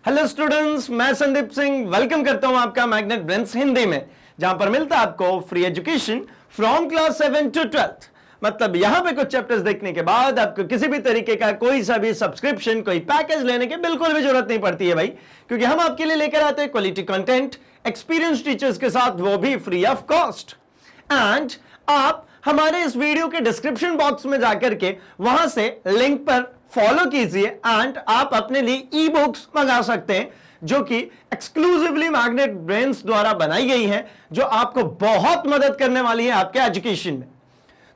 Hello students, मैं Sandeep Singh welcome करता हूं आपका मैग्नेट ब्रेन्स हिंदी में, जहां पर मिलता है आपको free education from class 7 to 12th। मतलब यहां पे कुछ चैप्टर्स देखने के बाद आपको किसी भी तरीके का कोई सा भी सब्सक्रिप्शन, कोई पैकेज लेने की बिल्कुल भी जरूरत नहीं पड़ती है भाई, क्योंकि हम आपके लिए लेकर आते हैं क्वालिटी कंटेंट एक्सपीरियंस टीचर्स के साथ, वो भी फ्री ऑफ कॉस्ट। एंड आप हमारे इस वीडियो के डिस्क्रिप्शन बॉक्स में जाकर के वहां से लिंक पर फॉलो कीजिए एंड आप अपने लिए ई बुक्स मंगा सकते हैं, जो कि एक्सक्लूसिवली मैग्नेट ब्रेन्स द्वारा बनाई गई है, जो आपको बहुत मदद करने वाली है आपके एजुकेशन में।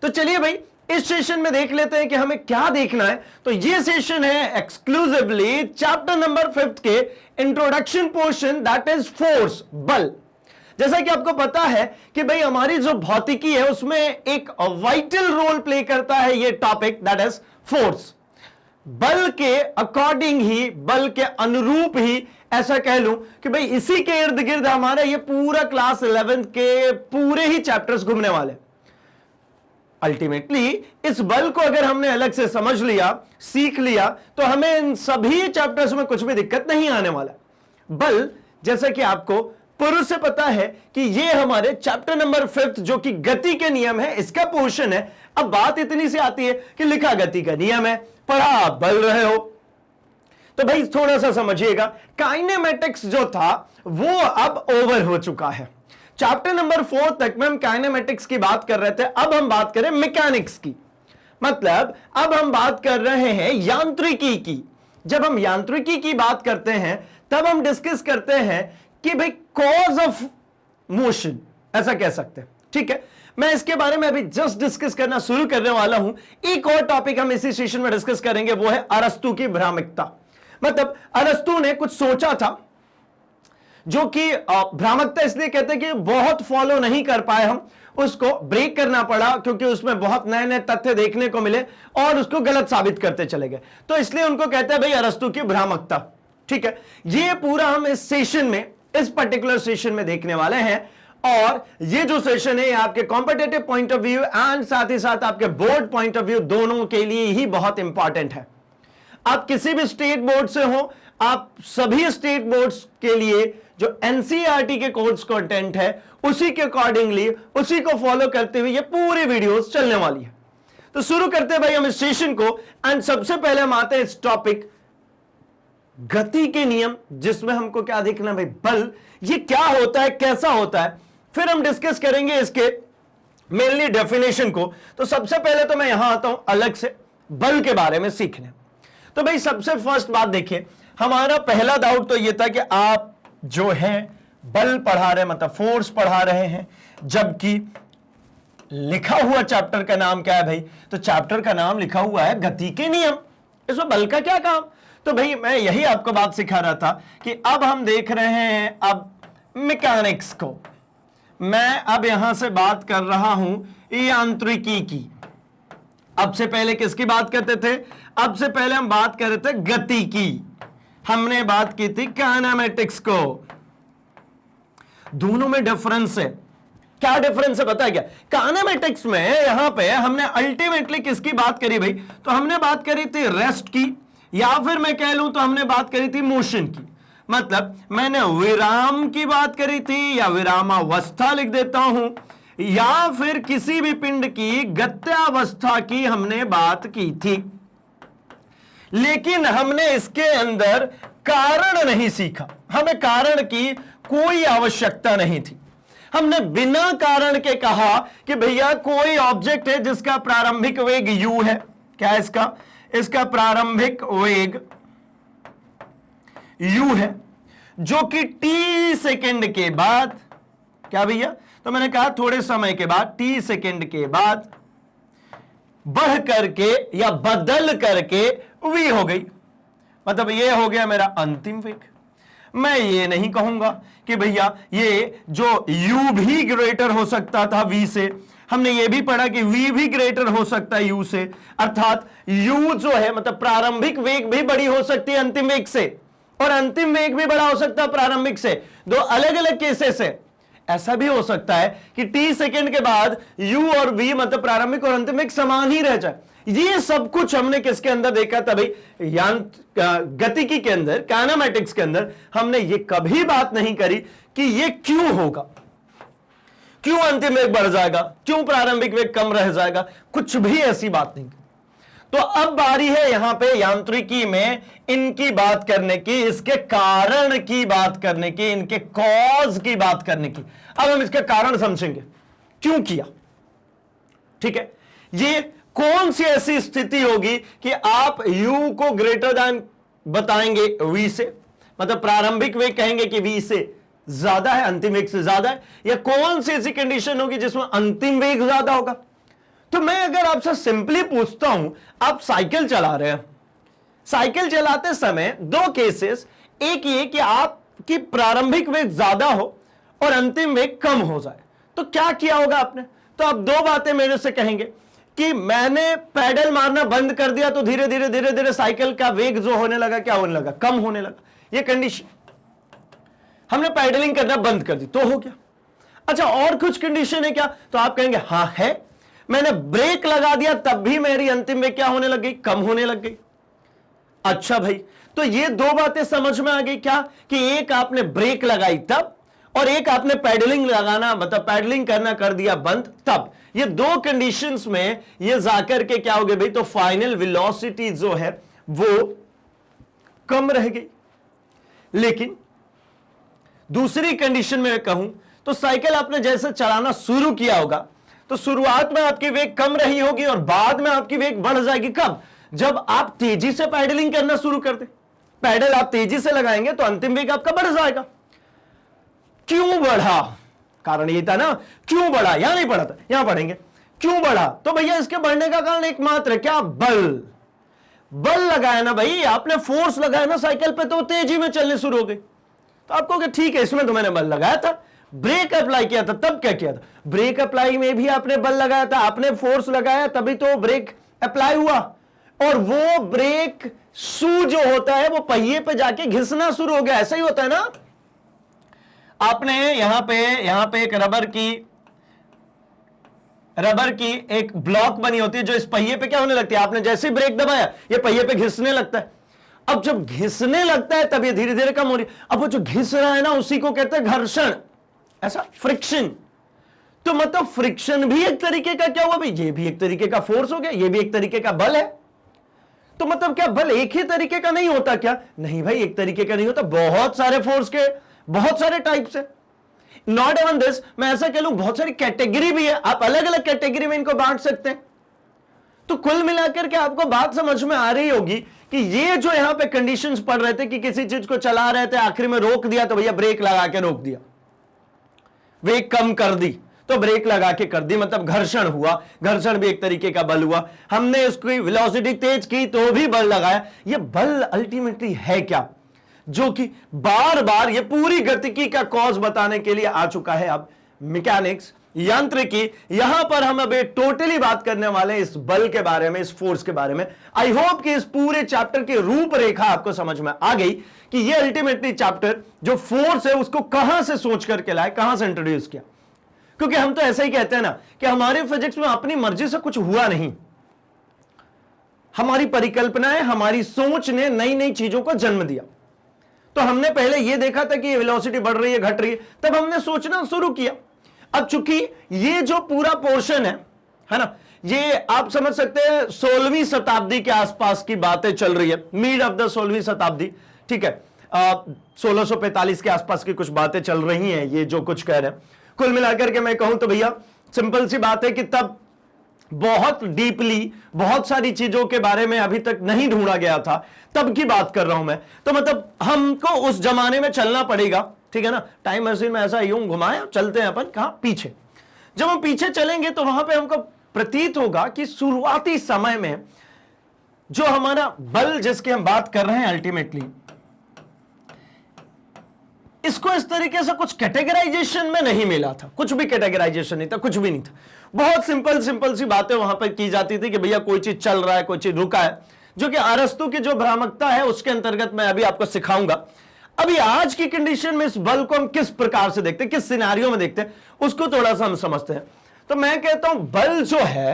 तो चलिए भाई, इस सेशन में देख लेते हैं कि हमें क्या देखना है। तो ये सेशन है एक्सक्लूसिवली चैप्टर नंबर 5 के introduction portion, that is force, बल। जैसा कि आपको पता है कि भाई हमारी जो भौतिकी है उसमें एक वाइटल रोल प्ले करता है ये टॉपिक, दैट इज फोर्स। बल के अकॉर्डिंग ही, बल के अनुरूप ही ऐसा कह लूं कि भाई इसी के इर्द गिर्द हमारा ये पूरा क्लास 11 के पूरे ही चैप्टर्स घूमने वाले। अल्टीमेटली इस बल को अगर हमने अलग से समझ लिया, सीख लिया, तो हमें इन सभी चैप्टर्स में कुछ भी दिक्कत नहीं आने वाला। बल, जैसा कि आपको पूर्व से पता है कि ये हमारे चैप्टर नंबर 5 जो कि गति के नियम है, इसका पोर्शन है। अब बात इतनी सी आती है कि लिखा गति का नियम है, पढ़ा आप बल रहे हो, तो भाई थोड़ा सा समझिएगा, काइनेमेटिक्स जो था वो अब ओवर हो चुका है। चैप्टर नंबर 4 तक में हम काइनेमेटिक्स की बात कर रहे थे, अब हम बात करें मैकेनिक्स की। मतलब अब हम बात कर रहे हैं यांत्रिकी की। जब हम यांत्रिकी की बात करते हैं तब हम डिस्कस करते हैं कि भाई कॉज ऑफ मोशन, ऐसा कह सकते हैं। ठीक है, मैं इसके बारे में अभी जस्ट डिस्कस करना शुरू करने वाला हूं। एक और टॉपिक हम इसी सेशन में डिस्कस करेंगे, वो है अरस्तु की भ्रामकता। मतलब अरस्तु ने कुछ सोचा था, जो कि भ्रामकता इसलिए कहते हैं कि बहुत फॉलो नहीं कर पाए, हम उसको ब्रेक करना पड़ा, क्योंकि उसमें बहुत नए नए तथ्य देखने को मिले और उसको गलत साबित करते चले गए, तो इसलिए उनको कहते हैं भाई अरस्तु की भ्रामकता। ठीक है, ये पूरा हम इस सेशन में, इस पर्टिकुलर सेशन में देखने वाले हैं। और ये जो सेशन है आपके competitive point of view and साथ ही साथ आपके बोर्ड पॉइंट ऑफ व्यू, दोनों के लिए ही बहुत इंपॉर्टेंट है। आप किसी भी स्टेट बोर्ड से हो, आप सभी स्टेट बोर्ड्स के लिए जो एनसीईआरटी के कोर्स कंटेंट है उसी के अकॉर्डिंगली, उसी को फॉलो करते हुए ये पूरी वीडियोस चलने वाली है। तो शुरू करते हैं भाई हम इस सेशन को। एंड सबसे पहले हम आते हैं इस टॉपिक गति के नियम, जिसमें हमको क्या देखना भाई, बल ये क्या होता है, कैसा होता है। फिर हम डिस्कस करेंगे इसके मेनली डेफिनेशन को। तो सबसे पहले तो मैं यहां आता हूं अलग से बल के बारे में सीखने। तो भाई सबसे फर्स्ट बात देखिए, हमारा पहला डाउट तो यह था कि आप जो है बल पढ़ा रहे, मतलब फोर्स पढ़ा रहे हैं, जबकि लिखा हुआ चैप्टर का नाम क्या है भाई? तो चैप्टर का नाम लिखा हुआ है गति के नियम। इसमें बल का क्या काम? तो भाई मैं यही आपको बात सिखा रहा था कि अब हम देख रहे हैं अब मैकेनिक्स को। मैं अब यहां से बात कर रहा हूं यांत्रिकी की। अब से पहले किसकी बात करते थे? अब से पहले हम बात कर रहे थे गति की, हमने बात की थी काइनेमेटिक्स को। दोनों में डिफरेंस है। क्या डिफरेंस है पता है क्या? काइनेमेटिक्स में यहां पे हमने अल्टीमेटली किसकी बात करी भाई? तो हमने बात करी थी रेस्ट की, या फिर मैं कह लूं तो हमने बात करी थी मोशन की। मतलब मैंने विराम की बात करी थी, या विरामावस्था लिख देता हूं, या फिर किसी भी पिंड की गत्यावस्था की हमने बात की थी। लेकिन हमने इसके अंदर कारण नहीं सीखा, हमें कारण की कोई आवश्यकता नहीं थी। हमने बिना कारण के कहा कि भैया कोई ऑब्जेक्ट है जिसका प्रारंभिक वेग u है। क्या है इसका प्रारंभिक वेग u है, जो कि t सेकंड के बाद, क्या भैया? तो मैंने कहा थोड़े समय के बाद, t सेकंड के बाद बढ़ करके या बदल करके v हो गई। मतलब ये हो गया मेरा अंतिम वेग। मैं ये नहीं कहूंगा कि भैया ये जो u भी ग्रेटर हो सकता था v से। हमने ये भी पढ़ा कि v भी ग्रेटर हो सकता है u से, अर्थात u जो है मतलब प्रारंभिक वेग भी बड़ी हो सकती है अंतिम वेग से, और अंतिम वेग भी बड़ा हो सकता है प्रारंभिक से। दो अलग अलग केसेस है। ऐसा भी हो सकता है कि t सेकंड के बाद u और v मतलब प्रारंभिक और अंतिम वेग समान ही रह जाए। ये सब कुछ हमने किसके अंदर देखा था भाई? गतिकी के अंदर, काइनेमैटिक्स के अंदर। हमने ये कभी बात नहीं करी कि ये क्यों होगा, क्यों अंतिम वेग बढ़ जाएगा, क्यों प्रारंभिक वेग कम रह जाएगा, कुछ भी ऐसी बात नहीं। तो अब बारी है यहां पे यांत्रिकी में इनकी बात करने की, इसके कारण की बात करने की, इनके कॉज की बात करने की। अब हम इसके कारण समझेंगे, क्यों किया। ठीक है, ये कौन सी ऐसी स्थिति होगी कि आप u को ग्रेटर देन बताएंगे v से, मतलब प्रारंभिक वेग कहेंगे कि v से ज्यादा है, अंतिम वेग से ज्यादा है, या कौन सी ऐसी कंडीशन होगी जिसमें अंतिम वेग ज्यादा होगा। तो मैं अगर आपसे सिंपली पूछता हूं, आप साइकिल चला रहे हैं, साइकिल चलाते समय दो केसेस, एक ये कि आपकी प्रारंभिक वेग ज्यादा हो और अंतिम वेग कम हो जाए, तो क्या किया होगा आपने? तो आप दो बातें मेरे से कहेंगे कि मैंने पैडल मारना बंद कर दिया तो धीरे धीरे धीरे धीरे साइकिल का वेग जो होने लगा, क्या होने लगा? कम होने लगा। ये कंडीशन, हमने पैडलिंग करना बंद कर दी तो हो गया। अच्छा, और कुछ कंडीशन है क्या? तो आप कहेंगे हां है, मैंने ब्रेक लगा दिया तब भी मेरी अंतिम वेग क्या होने लग गई? कम होने लग गई। अच्छा भाई, तो ये दो बातें समझ में आ गई क्या? कि एक आपने ब्रेक लगाई तब, और एक आपने पैडलिंग लगाना, मतलब पैडलिंग करना कर दिया बंद तब। ये दो कंडीशंस में ये जाकर के क्या हो गए भाई? तो फाइनल वेलोसिटी जो है वो कम रह गई। लेकिन दूसरी कंडीशन में कहूं तो साइकिल आपने जैसे चलाना शुरू किया होगा तो शुरुआत में आपकी वेग कम रही होगी और बाद में आपकी वेग बढ़ जाएगी। कब? जब आप तेजी से पैडलिंग करना शुरू कर दे। पैडल आप तेजी से लगाएंगे तो अंतिम वेग आपका बढ़ जाएगा। क्यों बढ़ा? कारण ये था ना, क्यों बढ़ा? यहां नहीं पढ़ा था, यहां पढ़ेंगे क्यों बढ़ा। तो भैया इसके बढ़ने का कारण एकमात्र क्या? बल लगाया ना भाई, आपने फोर्स लगाया ना साइकिल पे, तो तेजी में चलने शुरू हो गई। तो आप कहोगे ठीक है, इसमें तो मैंने बल लगाया था, ब्रेक अप्लाई किया था, तब क्या किया था? ब्रेक अप्लाई में भी आपने बल लगाया था, आपने फोर्स लगाया तभी तो ब्रेक अप्लाई हुआ, और वो ब्रेक शू जो होता है वो पहिए पे जाके घिसना शुरू हो गया। ऐसा ही होता है ना। आपने यहां पे एक रबर की एक ब्लॉक बनी होती है जो इस पहिए पे क्या होने लगती है? आपने जैसे ही ब्रेक दबाया ये पहिए पे घिसने लगता है। अब जब घिसने लगता है तब ये धीरे धीरे कम हो रही है। अब वो जो घिस रहा है ना उसी को कहते हैं घर्षण, ऐसा फ्रिक्शन। तो मतलब फ्रिक्शन भी एक तरीके का क्या हुआ भाई? ये भी एक तरीके का फोर्स हो गया, ये भी एक तरीके का बल है। तो मतलब क्या बल एक ही तरीके का नहीं होता क्या? नहीं भाई, एक तरीके का नहीं होता, बहुत सारे फोर्स के बहुत सारे टाइप्स है। नॉट इवन दिस, मैं ऐसा कह लूं बहुत सारी कैटेगरी भी है, आप अलग अलग कैटेगरी में इनको बांट सकते हैं। तो कुल मिलाकर के आपको बात समझ में आ रही होगी कि ये जो यहां पे कंडीशंस पड़ रहे थे कि किसी चीज को चला रहे थे, आखिर में रोक दिया तो भैया ब्रेक लगा के रोक दिया, वेग कम कर दी तो ब्रेक लगा के कर दी, मतलब घर्षण हुआ। घर्षण भी एक तरीके का बल हुआ। हमने उसकी वेलोसिटी तेज की तो भी बल लगाया। ये बल अल्टीमेटली है क्या? जो कि बार बार ये पूरी गतिकी का कॉज बताने के लिए आ चुका है। अब मैकेनिक्स, यांत्रिकी, यहां पर हम अब टोटली बात करने वाले इस बल के बारे में, इस फोर्स के बारे में। आई होप कि इस पूरे चैप्टर की रूपरेखा आपको समझ में आ गई कि ये अल्टीमेटली चैप्टर जो फोर्स है उसको कहां से सोच करके लाए, कहां से इंट्रोड्यूस किया। क्योंकि हम तो ऐसा ही कहते हैं ना कि हमारे फिजिक्स में अपनी मर्जी से कुछ हुआ नहीं, हमारी परिकल्पनाएं, हमारी सोच ने नई नई चीजों को जन्म दिया। तो हमने पहले यह देखा था कि ये वेलोसिटी बढ़ रही है, घट रही है, तब हमने सोचना शुरू किया। अब चूंकि ये जो पूरा पोर्शन है ना, ये आप समझ सकते हैं 16वीं शताब्दी के आसपास की बातें चल रही है, मिड ऑफ द 16वीं शताब्दी। ठीक है, 1645 के आसपास की कुछ बातें चल रही हैं, ये जो कुछ कह रहे हैं। कुल मिलाकर के मैं कहूं तो भैया सिंपल सी बात है कि तब बहुत डीपली बहुत सारी चीजों के बारे में अभी तक नहीं ढूंढा गया था, तब की बात कर रहा हूं मैं। तो मतलब हमको उस जमाने में चलना पड़ेगा, ठीक है ना। टाइम मशीन में ऐसा यूं घुमाया, चलते हैं अपन कहां? पीछे। जब हम पीछे चलेंगे तो वहां पे हमको प्रतीत होगा कि शुरुआती समय में जो हमारा बल जिसकी हम बात कर रहे हैं अल्टीमेटली, इसको इस तरीके से कुछ कैटेगराइजेशन में नहीं मिला था, कुछ भी कैटेगराइजेशन नहीं था, कुछ भी नहीं था। बहुत सिंपल सी बातें वहां पर की जाती थी कि भैया कोई चीज चल रहा है, कोई चीज रुका है, जो कि अरस्तु की जो भ्रामकता है उसके अंतर्गत मैं अभी आपको सिखाऊंगा। अभी आज की कंडीशन में इस बल को हम किस प्रकार से देखते हैं, किस सिनेरियो में देखते हैं, उसको थोड़ा सा हम समझते हैं। तो मैं कहता हूं बल जो है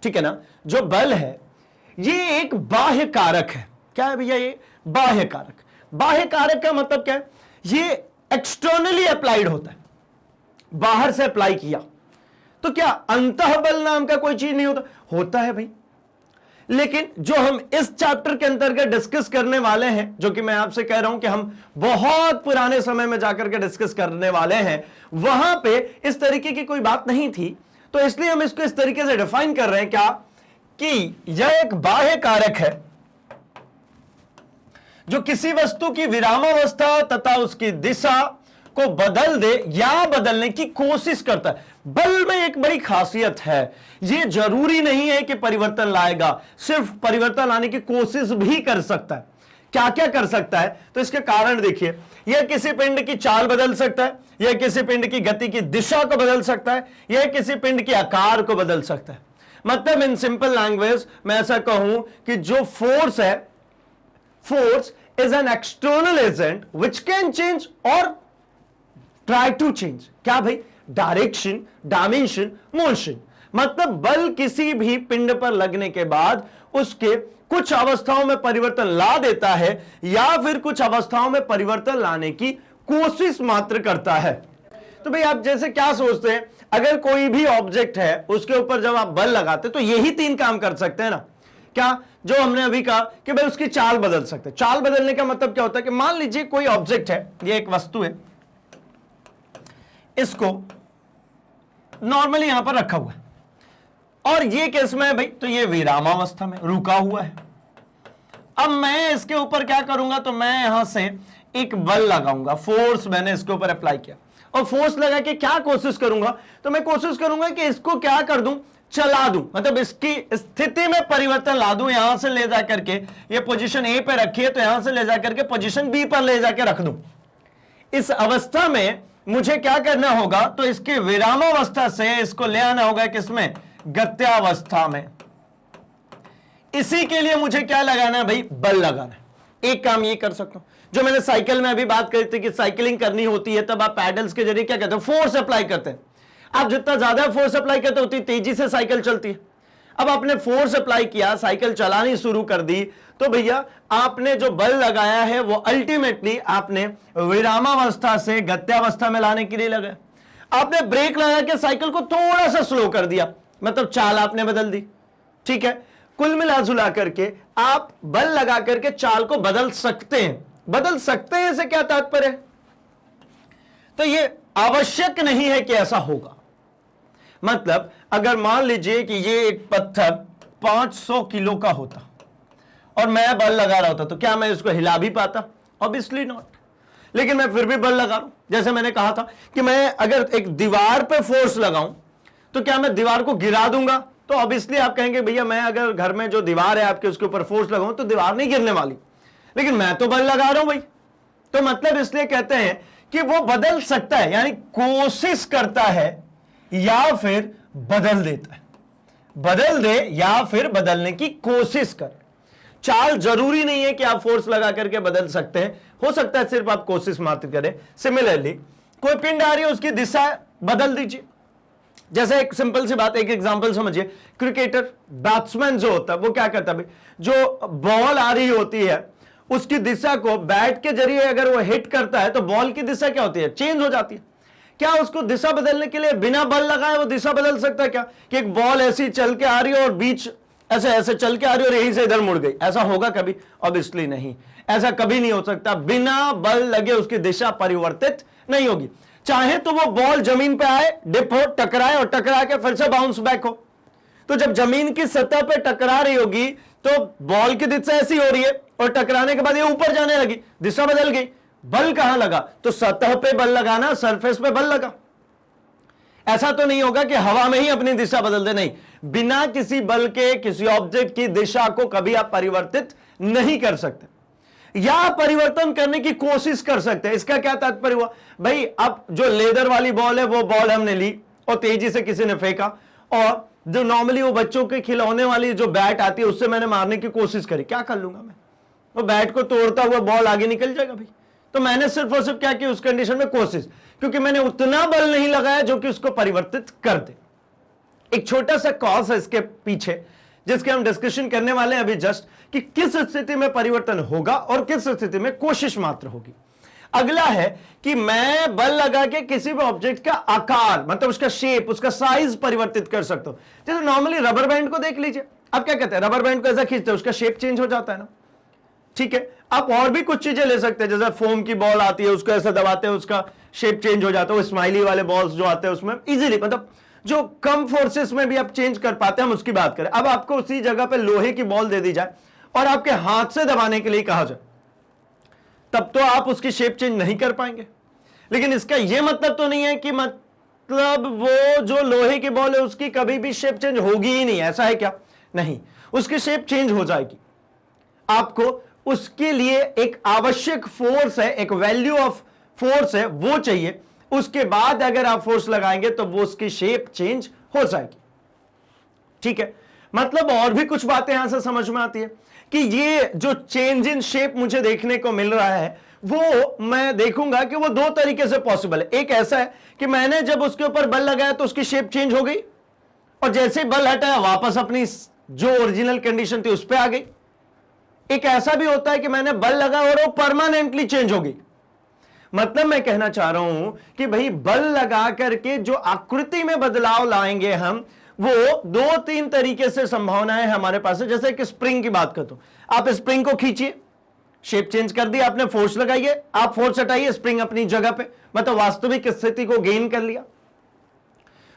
ठीक है ना। जो बल है ये एक बाह्य कारक है। क्या है भैया? ये बाह्य कारक। बाह्य कारक का मतलब क्या है? ये एक्सटर्नली अप्लाइड होता है, बाहर से अप्लाई किया। तो क्या अंतः बल नाम का कोई चीज नहीं होता? होता है भाई। लेकिन जो हम इस चैप्टर के अंतर्गत डिस्कस करने वाले हैं, जो कि मैं आपसे कह रहा हूं कि हम बहुत पुराने समय में जाकर के डिस्कस करने वाले हैं, वहां पे इस तरीके की कोई बात नहीं थी। तो इसलिए हम इसको इस तरीके से डिफाइन कर रहे हैं क्या कि यह एक बाह्य कारक है जो किसी वस्तु की विरामावस्था तथा उसकी दिशा को बदल दे या बदलने की कोशिश करता है। बल में एक बड़ी खासियत है, यह जरूरी नहीं है कि परिवर्तन लाएगा, सिर्फ परिवर्तन लाने की कोशिश भी कर सकता है। क्या क्या कर सकता है? तो इसके कारण देखिए, यह किसी पिंड की चाल बदल सकता है, यह किसी पिंड की गति की दिशा को बदल सकता है, यह किसी पिंड के आकार को बदल सकता है। मतलब इन सिंपल लैंग्वेज मैं ऐसा कहूं कि जो फोर्स है, force is an external agent which can change और ट्राई टू चेंज। क्या भाई? Direction, dimension, motion. मतलब बल किसी भी पिंड पर लगने के बाद उसके कुछ अवस्थाओं में परिवर्तन ला देता है या फिर कुछ अवस्थाओं में परिवर्तन लाने की कोशिश मात्र करता है। तो भाई आप जैसे क्या सोचते हैं, अगर कोई भी ऑब्जेक्ट है उसके ऊपर जब आप बल लगाते तो यही 3 काम कर सकते हैं ना। क्या? जो हमने अभी कहा कि भाई उसकी चाल बदल सकते हैं। चाल बदलने का मतलब क्या होता है कि मान लीजिए कोई ऑब्जेक्ट है, ये एक वस्तु है, इसको नॉर्मली यहां पर रखा हुआ है और ये किस में है भाई? तो ये विरामावस्था में रुका हुआ है। अब मैं इसके ऊपर क्या करूंगा? तो मैं यहां से एक बल लगाऊंगा, फोर्स मैंने इसके ऊपर अप्लाई किया और फोर्स लगा के क्या कोशिश करूंगा? तो मैं कोशिश करूंगा कि इसको क्या कर दूं? चला दूं, मतलब इसकी स्थिति में परिवर्तन ला दूं। यहां से ले जाकर के ये पोजीशन ए पे रखी है तो यहां से ले जाकर के पोजीशन बी पर ले जाकर रख दूं। इस अवस्था में मुझे क्या करना होगा? तो इसके विरामावस्था से इसको ले आना होगा किसमें? गत्यावस्था में। इसी के लिए मुझे क्या लगाना है भाई? बल लगाना है। एक काम ये कर सकता हूं, जो मैंने साइकिल में अभी बात करी थी कि साइकिलिंग करनी होती है तब आप पैडल्स के जरिए क्या कहते हैं? फोर्स अप्लाई करते हैं। आप जितना ज्यादा फोर्स अप्लाई करते हो उतनी तेजी से साइकिल चलती है। अब आपने फोर्स अप्लाई किया, साइकिल चलानी शुरू कर दी, तो भैया आपने जो बल लगाया है वो अल्टीमेटली आपने विरामावस्था से गत्यावस्था में लाने के लिए लगाया। आपने ब्रेक लगा के साइकिल को थोड़ा सा स्लो कर दिया, मतलब चाल आपने बदल दी। ठीक है, कुल मिला जुला करके आप बल लगा करके चाल को बदल सकते हैं। बदल सकते हैं से क्या तात्पर्य है? तो ये आवश्यक नहीं है कि ऐसा होगा। मतलब अगर मान लीजिए कि ये एक पत्थर 500 किलो का होता और मैं बल लगा रहा होता, तो क्या मैं इसको हिला भी पाता? Obviously not. लेकिन मैं फिर भी बल लगा रहा हूं। जैसे मैंने कहा था कि मैं अगर एक दीवार पे फोर्स लगाऊं तो क्या मैं दीवार को गिरा दूंगा? तो ऑब्वियसली आप कहेंगे भैया मैं अगर घर में जो दीवार है आपके उसके ऊपर फोर्स लगाऊं तो दीवार नहीं गिरने वाली, लेकिन मैं तो बल लगा रहा हूं भाई। तो मतलब इसलिए कहते हैं कि वो बदल सकता है, यानी कोशिश करता है या फिर बदल देता है। बदल दे या फिर बदलने की कोशिश कर। चाल जरूरी नहीं है कि आप फोर्स लगा करके बदल सकते हैं, हो सकता है सिर्फ आप कोशिश मात्र करें। सिमिलरली कोई पिंड आ रही है, उसकी दिशा बदल दीजिए। जैसे एक सिंपल सी बात, एक एग्जांपल समझिए। क्रिकेटर, बैट्समैन जो होता है वो क्या करता है? जो बॉल आ रही होती है उसकी दिशा को बैट के जरिए अगर वो हिट करता है तो बॉल की दिशा क्या होती है? चेंज हो जाती है। क्या उसको दिशा बदलने के लिए बिना बल लगाए वो दिशा बदल सकता है क्या? कि एक बॉल ऐसी चल के आ रही है और बीच ऐसे ऐसे चल के आ रही है और यहीं से इधर मुड़ गई, ऐसा होगा कभी? ऑब्वियसली नहीं, ऐसा कभी नहीं हो सकता। बिना बल लगे उसकी दिशा परिवर्तित नहीं होगी। चाहे तो वो बॉल जमीन पे आए, डिप हो, टकराए और टकरा के फिर से बाउंस बैक हो। तो जब जमीन की सतह पे टकरा रही होगी तो बॉल की दिशा ऐसी हो रही है और टकराने के बाद ये ऊपर जाने लगी, दिशा बदल गई। बल कहां लगा? तो सतह पे बल लगाना, सरफेस पे बल लगा। ऐसा तो नहीं होगा कि हवा में ही अपनी दिशा बदल दे, नहीं। बिना किसी बल के किसी ऑब्जेक्ट की दिशा को कभी आप परिवर्तित नहीं कर सकते या परिवर्तन करने की कोशिश कर सकते हैं। इसका क्या तात्पर्य हुआ भाई? अब जो लेदर वाली बॉल है वो बॉल हमने ली और तेजी से किसी ने फेंका, और जो नॉर्मली वो बच्चों के खिलौने वाली जो बैट आती है उससे मैंने मारने की कोशिश करी, क्या कर लूंगा मैं? वो बैट को तोड़ता हुआ बॉल आगे निकल जाएगा भाई। तो मैंने सिर्फ और सिर्फ क्या की उस कंडीशन में? कोशिश, क्योंकि मैंने उतना बल नहीं लगाया जो कि उसको परिवर्तित कर दे। एक छोटा सा कॉज है इसके पीछे, जिसके हम डिस्कशन करने वाले हैं अभी जस्ट, कि किस स्थिति में परिवर्तन होगा और किस स्थिति में कोशिश मात्र होगी। अगला है कि मैं बल लगा के किसी भी ऑब्जेक्ट का आकार, मतलब उसका शेप, उसका साइज परिवर्तित कर सकता हूं। जैसे नॉर्मली रबर बैंड को देख लीजिए, आप क्या कहते हैं, रबर बैंड को ऐसा खींचते हैं उसका शेप चेंज हो जाता है ना, ठीक है। आप और भी कुछ चीजें ले सकते हैं, जैसे फोम की बॉल आती है, उसको ऐसा दबाते हैं उसका शेप चेंज हो जाता है। वो स्माइली वाले बॉल्स जो आते हैं उसमें इजीली, मतलब जो कम फोर्सेस में भी आप चेंज कर पाते हैं, हम उसकी बात करें। अब आपको उसी जगह पे लोहे की बॉल दे दी जाए और आपके हाथ से दबाने के लिए कहा जाए, तब तो आप उसकी शेप चेंज नहीं कर पाएंगे। लेकिन इसका यह मतलब तो नहीं है कि मतलब वो जो लोहे की बॉल है उसकी कभी भी शेप चेंज होगी ही नहीं, ऐसा है क्या? नहीं, उसकी शेप चेंज हो जाएगी। आपको उसके लिए एक आवश्यक फोर्स है, एक वैल्यू ऑफ फोर्स है, वो चाहिए। उसके बाद अगर आप फोर्स लगाएंगे तो वो उसकी शेप चेंज हो जाएगी, ठीक है। मतलब और भी कुछ बातें यहां से समझ में आती है कि ये जो चेंज इन शेप मुझे देखने को मिल रहा है, वो मैं देखूंगा कि वो दो तरीके से पॉसिबल है। एक ऐसा है कि मैंने जब उसके ऊपर बल लगाया तो उसकी शेप चेंज हो गई, और जैसे बल हटाया वापस अपनी जो ओरिजिनल कंडीशन थी उस पर आ गई। एक ऐसा भी होता है कि मैंने बल लगाया और वो परमानेंटली चेंज हो गई। मतलब मैं कहना चाह रहा हूं कि भाई बल लगा करके जो आकृति में बदलाव लाएंगे हम, वो दो तीन तरीके से संभावनाएं हमारे पास है। जैसे कि स्प्रिंग की बात करता हूं, आप स्प्रिंग को खींचिए, शेप चेंज कर दी आपने, फोर्स लगाइए, आप फोर्स हटाइए, स्प्रिंग अपनी जगह पे, मतलब वास्तविक स्थिति को गेन कर लिया।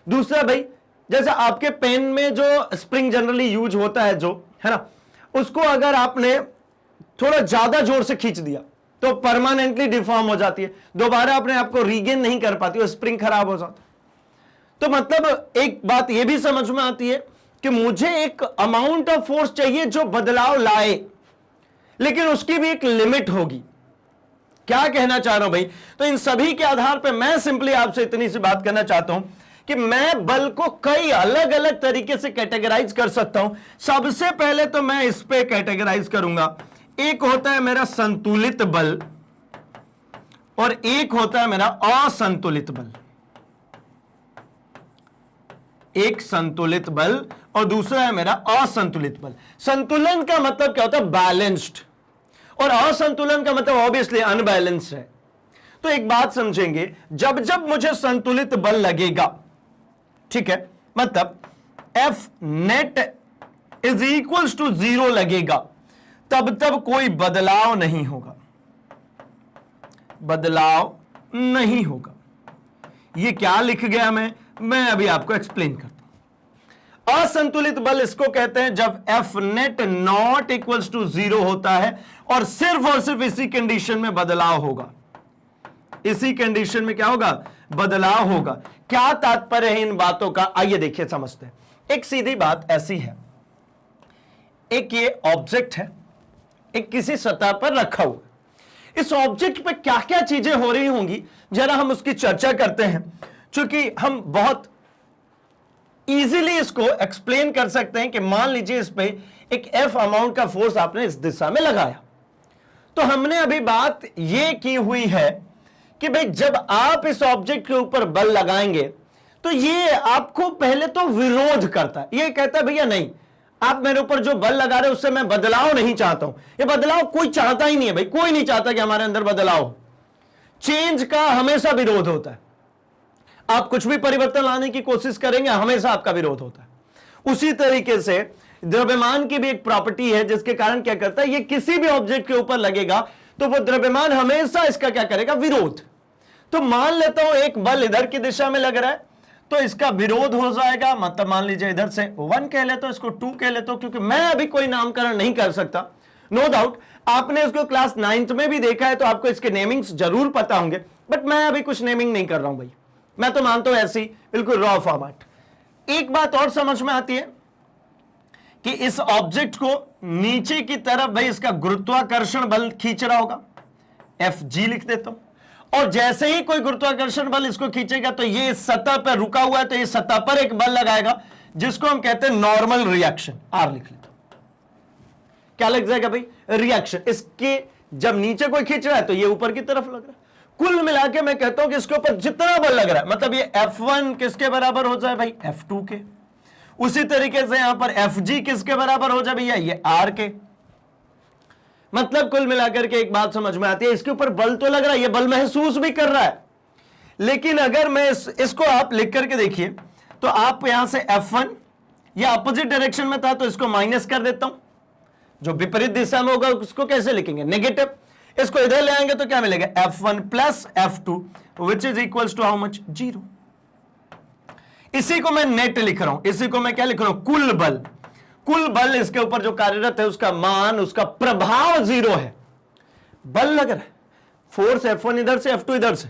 दूसरा भाई, जैसे आपके पेन में जो स्प्रिंग जनरली यूज होता है जो है ना, उसको अगर आपने थोड़ा ज्यादा जोर से खींच दिया तो परमानेंटली डिफॉर्म हो जाती है, दोबारा अपने आपको रीगेन नहीं कर पाती, वो स्प्रिंग खराब हो जाता है। तो मतलब एक बात यह भी समझ में आती है कि मुझे एक अमाउंट ऑफ फोर्स चाहिए जो बदलाव लाए, लेकिन उसकी भी एक लिमिट होगी। क्या कहना चाह रहा हूं भाई? तो इन सभी के आधार पर मैं सिंपली आपसे इतनी सी बात करना चाहता हूं कि मैं बल को कई अलग अलग तरीके से कैटेगराइज कर सकता हूं। सबसे पहले तो मैं इस पे कैटेगराइज करूंगा, एक होता है मेरा संतुलित बल और एक होता है मेरा असंतुलित बल। एक संतुलित बल और दूसरा है मेरा असंतुलित बल। संतुलन का मतलब क्या होता है? बैलेंस्ड। और असंतुलन का मतलब ऑब्वियसली अनबैलेंस्ड है। तो एक बात समझेंगे, जब जब मुझे संतुलित बल लगेगा, ठीक है, मतलब F net is equals to 0 लगेगा, तब तब कोई बदलाव नहीं होगा, बदलाव नहीं होगा। ये क्या लिख गया मैं अभी आपको एक्सप्लेन करता हूं। असंतुलित बल इसको कहते हैं जब F net not equals to 0 होता है और सिर्फ इसी कंडीशन में बदलाव होगा। इसी कंडीशन में क्या होगा? बदलाव होगा। क्या तात्पर्य है इन बातों का? आइए देखिए, समझते हैं। एक सीधी बात ऐसी है, एक ये ऑब्जेक्ट है, एक किसी सतह पर रखा हुआ। इस ऑब्जेक्ट पे क्या क्या चीजें हो रही होंगी, जरा हम उसकी चर्चा करते हैं, क्योंकि हम बहुत इजीली इसको एक्सप्लेन कर सकते हैं कि मान लीजिए इस पे एक F अमाउंट का फोर्स आपने इस दिशा में लगाया, तो हमने अभी बात यह की हुई है कि भाई जब आप इस ऑब्जेक्ट के ऊपर बल लगाएंगे तो ये आपको पहले तो विरोध करता है, ये कहता है भैया नहीं, आप मेरे ऊपर जो बल लगा रहे हैं उससे मैं बदलाव नहीं चाहता हूं। ये बदलाव कोई चाहता ही नहीं है भाई, कोई नहीं चाहता कि हमारे अंदर बदलाव हो। चेंज का हमेशा विरोध होता है। आप कुछ भी परिवर्तन लाने की कोशिश करेंगे, हमेशा आपका विरोध होता है। उसी तरीके से द्रव्यमान की भी एक प्रॉपर्टी है, जिसके कारण क्या करता है, ये किसी भी ऑब्जेक्ट के ऊपर लगेगा तो वो द्रव्यमान हमेशा इसका क्या करेगा? विरोध। तो मान लेता हूं एक बल इधर की दिशा में लग रहा है तो इसका विरोध हो जाएगा, मतलब मान लीजिए इधर से 1 कह लेता हूं, इसको 2 कह लेता हूं, क्योंकि मैं अभी कोई नामकरण नहीं कर सकता। नो डाउट आपने इसको क्लास 9th में भी देखा है तो आपको इसके नेमिंग्स जरूर पता होंगे, बट मैं अभी कुछ नेमिंग नहीं कर रहा हूं भाई, मैं तो मानता हूं ऐसी बिल्कुल रॉ फॉर्मेट। एक बात और समझ में आती है कि इस ऑब्जेक्ट को नीचे की तरफ भाई इसका गुरुत्वाकर्षण बल खींच रहा होगा, Fg लिख देता हूं, और जैसे ही कोई गुरुत्वाकर्षण बल इसको खींचेगा तो ये इस सतह पर रुका हुआ है, तो ये सतह पर एक बल लगाएगा जिसको हम कहते हैं नॉर्मल रिएक्शन, R लिख लेता हूं। क्या लग जाएगा भाई? रिएक्शन। इसके जब नीचे कोई खींच रहा है तो ये ऊपर की तरफ लग रहा है। कुल मिला के मैं कहता हूं कि इसके ऊपर जितना बल लग रहा है, मतलब ये F1 किसके बराबर हो जाए भाई? F2 के। उसी तरीके से यहां पर Fg किसके बराबर हो जाए भैया, ये R के। मतलब कुल मिलाकर के एक बात समझ में आती है, इसके ऊपर बल तो लग रहा है, ये बल महसूस भी कर रहा है, लेकिन अगर मैं इसको आप लिख करके देखिए तो आप यहां से F1 या अपोजिट डायरेक्शन में था तो इसको माइनस कर देता हूं, जो विपरीत दिशा में होगा उसको कैसे लिखेंगे, नेगेटिव। इसको इधर ले आएंगे तो क्या मिलेगा, F1 plus F2 which is equals to how much, 0। इसी को मैं नेट लिख रहा हूं, इसी को मैं क्या लिख रहा हूं, कुल बल। कुल बल इसके ऊपर जो कार्यरत है उसका मान, उसका प्रभाव 0 है। बल लग रहा है, फोर्स F1 इधर से, F2 इधर से,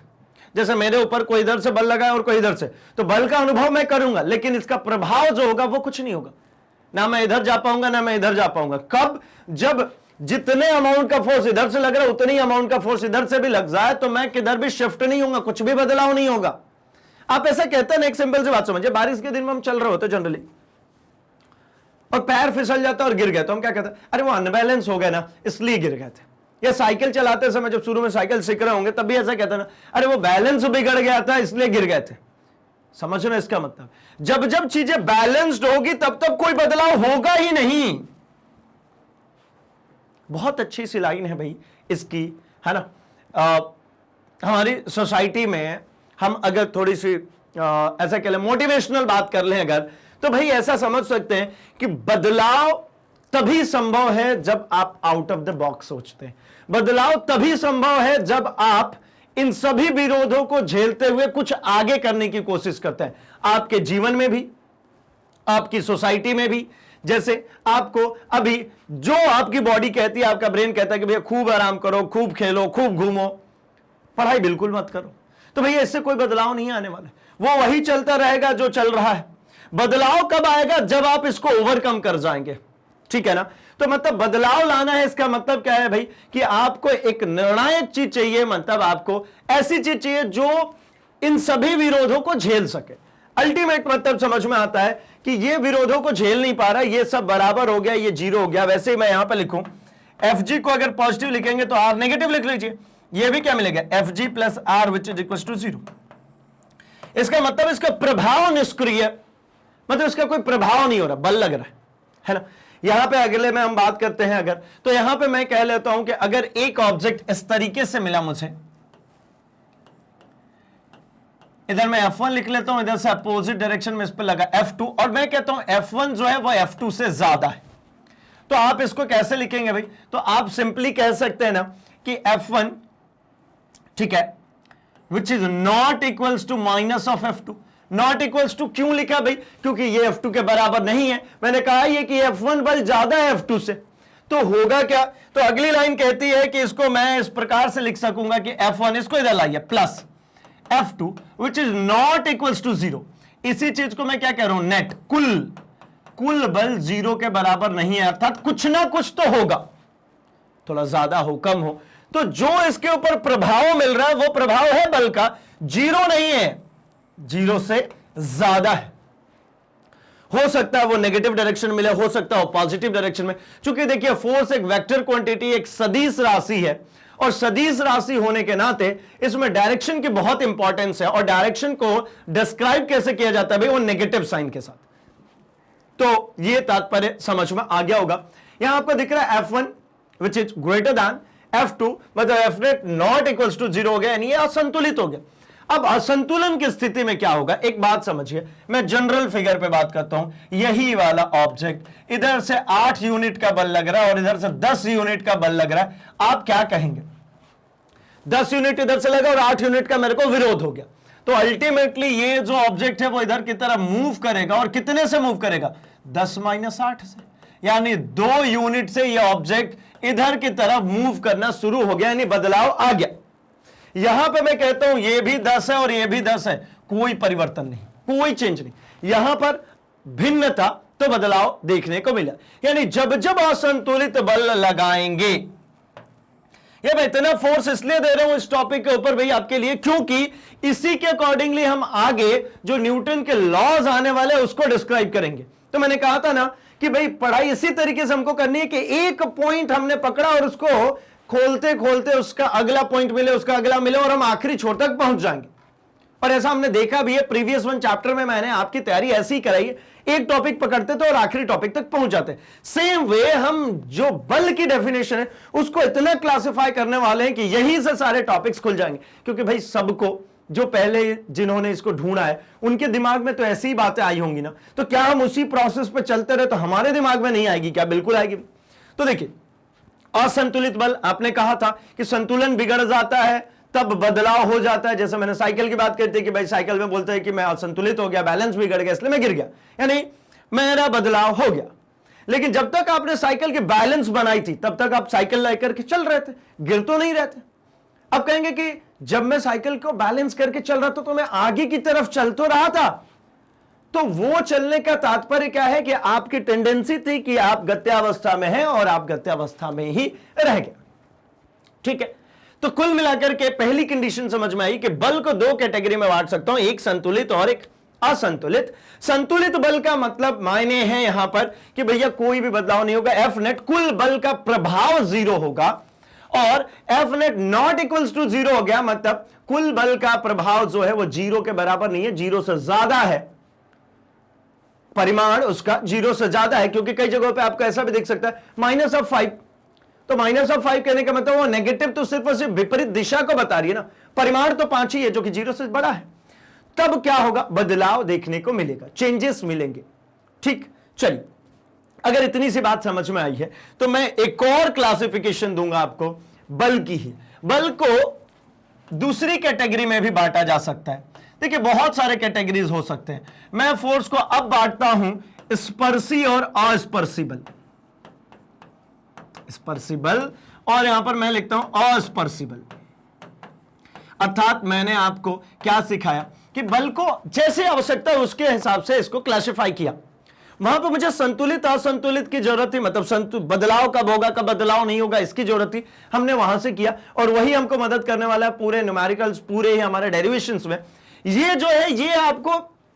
जैसे मेरे ऊपर कोई इधर से बल लगा है और कोई इधर से, तो बल का अनुभव मैं करूंगा, लेकिन इसका प्रभाव जो होगा वो कुछ नहीं होगा। ना मैं इधर जा पाऊंगा ना मैं इधर जा पाऊंगा। कब, जब जितने अमाउंट का फोर्स इधर से लग रहा है उतनी अमाउंट का फोर्स इधर से भी लग जाए तो मैं किधर भी शिफ्ट नहीं होगा, कुछ भी बदलाव नहीं होगा। आप ऐसा कहते हैं ना, एक सिंपल सी बात समझिए, बारिश के दिन में हम चल रहे होते जनरली और पैर फिसल जाता और गिर गया तो हम क्या कहते हैं, अरे वो अनबैलेंस हो गया ना इसलिए गिर गए थे। या साइकिल चलाते समय जब शुरू में साइकिल सीख रहे होंगे तब भी ऐसा कहते हैं ना, अरे वो बैलेंस बिगड़ गया था इसलिए गिर गए थे। समझ रहे इसका मतलब, जब जब चीजें बैलेंस्ड होगी तब तक कोई बदलाव होगा ही नहीं। बहुत अच्छी सी लाइन है भाई इसकी, है ना। हमारी सोसाइटी में हम अगर थोड़ी सी ऐसा कह लें मोटिवेशनल बात कर लें अगर, तो भाई ऐसा समझ सकते हैं कि बदलाव तभी संभव है जब आप आउट ऑफ द बॉक्स सोचते हैं। बदलाव तभी संभव है जब आप इन सभी विरोधों को झेलते हुए कुछ आगे करने की कोशिश करते हैं, आपके जीवन में भी, आपकी सोसाइटी में भी। जैसे आपको अभी जो आपकी बॉडी कहती है, आपका ब्रेन कहता है कि भैया खूब आराम करो, खूब खेलो, खूब घूमो, पढ़ाई बिल्कुल मत करो, तो भैया इससे कोई बदलाव नहीं आने वाला, वो वही चलता रहेगा जो चल रहा है। बदलाव कब आएगा, जब आप इसको ओवरकम कर जाएंगे, ठीक है ना। तो मतलब बदलाव लाना है, इसका मतलब क्या है भाई, कि आपको एक निर्णायक चीज चाहिए, मतलब आपको ऐसी चीज चाहिए जो इन सभी विरोधों को झेल सके। अल्टीमेट मतलब समझ में आता है कि ये विरोधों को झेल नहीं पा रहा, ये सब बराबर हो गया, ये 0 हो गया। वैसे ही मैं यहां पर लिखूं Fg को अगर पॉजिटिव लिखेंगे तो R नेगेटिव लिख लीजिए, ये भी क्या मिलेगा, Fg plus R which is equal to 0। इसका मतलब इसका प्रभाव निष्क्रिय, मतलब इसका कोई प्रभाव नहीं हो रहा, बल लग रहा है ना। यहां पे अगले में हम बात करते हैं अगर, तो यहां पे मैं कह लेता हूं कि अगर एक ऑब्जेक्ट इस तरीके से मिला मुझे, इधर मैं F1 लिख लेता हूं, इधर से अपोजिट डायरेक्शन में इस पे लगा F2, और मैं कहता हूं F1 जो है वो F2 से ज्यादा है, तो आप इसको कैसे लिखेंगे भाई, तो आप सिंपली कह सकते हैं ना कि F1, ठीक है, which is not equals to minus of F2। Not equals to क्यों लिखा भाई, क्योंकि ये F2 के बराबर नहीं है। मैंने कहा ये कि F1 बल ज्यादा है F2 से, तो होगा क्या, तो अगली लाइन कहती है कि इसको मैं इस प्रकार से लिख सकूंगा कि F1, इसको इधर लाइए, plus F2 which is not equals to 0। इसी चीज को मैं क्या कह रहा हूं, नेट, कुल बल 0 के बराबर नहीं है, अर्थात कुछ ना कुछ तो होगा, थोड़ा ज्यादा हो कम हो, तो जो इसके ऊपर प्रभाव मिल रहा है वो प्रभाव है बल का, 0 नहीं है, 0 से ज्यादा है। हो सकता है वो नेगेटिव डायरेक्शन मिले, हो सकता है वो पॉजिटिव डायरेक्शन में, क्योंकि देखिए फोर्स एक वेक्टर क्वांटिटी, एक सदिश राशि है, और सदिश राशि होने के नाते इसमें डायरेक्शन की बहुत इंपॉर्टेंस है। और डायरेक्शन को डिस्क्राइब कैसे किया जाता है भाई, वो नेगेटिव साइन के साथ। तो ये तात्पर्य समझ में आ गया होगा। यहां आपको दिख रहा है F1 which is greater than F2, मतलब F नॉट इक्वल्स टू 0 हो गया, यानी ये असंतुलित हो गया। अब असंतुलन की स्थिति में क्या होगा, एक बात समझिए, मैं जनरल फिगर पे बात करता हूं। यही वाला ऑब्जेक्ट इधर से 8 यूनिट का बल लग रहा है और इधर से 10 यूनिट का बल लग रहा है, आप क्या कहेंगे, 10 यूनिट इधर से लगा और 8 यूनिट का मेरे को विरोध हो गया, तो अल्टीमेटली ये जो ऑब्जेक्ट है वो इधर की तरफ मूव करेगा, और कितने से मूव करेगा, 10 - 8 से, यानी 2 यूनिट से ये ऑब्जेक्ट इधर की तरफ मूव करना शुरू हो गया, यानी बदलाव आ गया। यहां पे मैं कहता हूं ये भी 10 है और ये भी 10 है, कोई परिवर्तन नहीं, कोई चेंज नहीं, यहां पर भिन्नता तो बदलाव देखने को मिला। यानी जब जब असंतुलित बल लगाएंगे, ये मैं इतना फोर्स इसलिए दे रहा हूं इस टॉपिक के ऊपर भाई आपके लिए, क्योंकि इसी के अकॉर्डिंगली हम आगे जो न्यूटन के लॉज आने वाले हैं उसको डिस्क्राइब करेंगे। तो मैंने कहा था ना कि भाई पढ़ाई इसी तरीके से हमको करनी है कि एक पॉइंट हमने पकड़ा और उसको खोलते खोलते उसका अगला पॉइंट मिले, उसका अगला मिले, और हम आखिरी छोर तक पहुंच जाएंगे। और ऐसा हमने देखा भी है, प्रीवियस 1 चैप्टर में मैंने आपकी तैयारी ऐसी ही कराई है, एक टॉपिक पकड़ते थे और आखिरी टॉपिक तक पहुंच जाते। सेम वे हम जो बल की डेफिनेशन है उसको इतना क्लासिफाई करने वाले हैं कि यहीं से सारे टॉपिक्स खुल जाएंगे, क्योंकि भाई सबको जो पहले जिन्होंने इसको ढूंढा है उनके दिमाग में तो ऐसी ही बातें आई होंगी ना, तो क्या हम उसी प्रोसेस पे चलते रहे तो हमारे दिमाग में नहीं आएगी क्या? बिल्कुल आएगी। तो देखिए, असंतुलित बल, आपने कहा था कि संतुलन बिगड़ जाता है तब बदलाव हो जाता है। जैसे मैंने साइकिल की बात करती है कि भाई साइकिल में बोलते हैं कि मैं असंतुलित हो गया, बैलेंस बिगड़ गया इसलिए मैं गिर गया, यानी मेरा बदलाव हो गया। लेकिन जब तक आपने साइकिल की बैलेंस बनाई थी तब तक आप साइकिल लेकर के चल रहे थे, गिर तो नहीं रहते। अब कहेंगे कि जब मैं साइकिल को बैलेंस करके चल रहा था तो मैं आगे की तरफ चल तो रहा था, तो वो चलने का तात्पर्य क्या है कि आपकी टेंडेंसी थी कि आप गत्यावस्था में हैं और आप गत्यावस्था में ही रह गए। ठीक है, तो कुल मिलाकर के पहली कंडीशन समझ में आई कि बल को 2 कैटेगरी में बांट सकता हूं, एक संतुलित और एक असंतुलित। संतुलित बल का मतलब मायने हैं यहां पर कि भैया कोई भी बदलाव नहीं होगा, एफ नेट कुल बल का प्रभाव 0 होगा, और F net not equals to 0 हो गया मतलब कुल बल का प्रभाव जो है वो 0 के बराबर नहीं है, 0 से ज्यादा है, परिमाण उसका 0 से ज्यादा है। क्योंकि कई जगहों पे आपको ऐसा भी दिख सकता है -5, तो -5 कहने का मतलब वो नेगेटिव तो सिर्फ और सिर्फ विपरीत दिशा को बता रही है ना, परिमाण तो 5 ही है जो कि 0 से बड़ा है। तब क्या होगा? बदलाव देखने को मिलेगा, चेंजेस मिलेंगे। ठीक, चलिए, अगर इतनी सी बात समझ में आई है तो मैं एक और क्लासिफिकेशन दूंगा आपको बल की ही। बल को दूसरी कैटेगरी में भी बांटा जा सकता है। देखिए, बहुत सारे कैटेगरीज हो सकते हैं। मैं फोर्स को अब बांटता हूं स्पर्शी और अस्पर्शी बल, स्पर्शी बल, और यहां पर मैं लिखता हूं अस्पर्शी बल। अर्थात मैंने आपको क्या सिखाया कि बल को जैसे आवश्यकता है उसके हिसाब से इसको क्लासिफाई किया। वहां पर मुझे संतुलित असंतुलित की जरूरत थी, मतलब बदलाव कब होगा कब बदलाव नहीं होगा इसकी जरूरत थी, हमने वहां से किया, और वही हमको मदद करने वाला है पूरे न्यूमेरिकल्स, पूरे ही हमारे डेरिवेशंस में। ये जो है ये आपको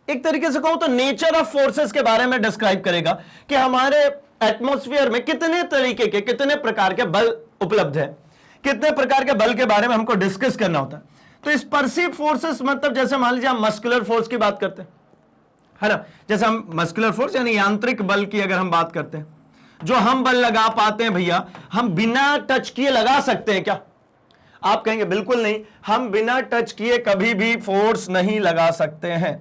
एक तरीके से कहूं तो नेचर ऑफ फोर्सेस के बारे में डिस्क्राइब करेगा कि हमारे एटमॉस्फेयर में कितने तरीके के, कितने प्रकार के बल उपलब्ध है, कितने प्रकार के बल के बारे में हमको डिस्कस करना होता है। तो स्पर्शी फोर्सेस मतलब जैसे मान लीजिए हम मस्कुलर फोर्स की बात करते हैं, है ना, जैसे हम मस्कुलर फोर्स यानी यांत्रिक बल की अगर हम बात करते हैं, जो हम बल लगा पाते हैं भैया, हम बिना टच किए लगा सकते हैं क्या? आप कहेंगे बिल्कुल नहीं, हम बिना टच किए कभी भी फोर्स नहीं लगा सकते हैं।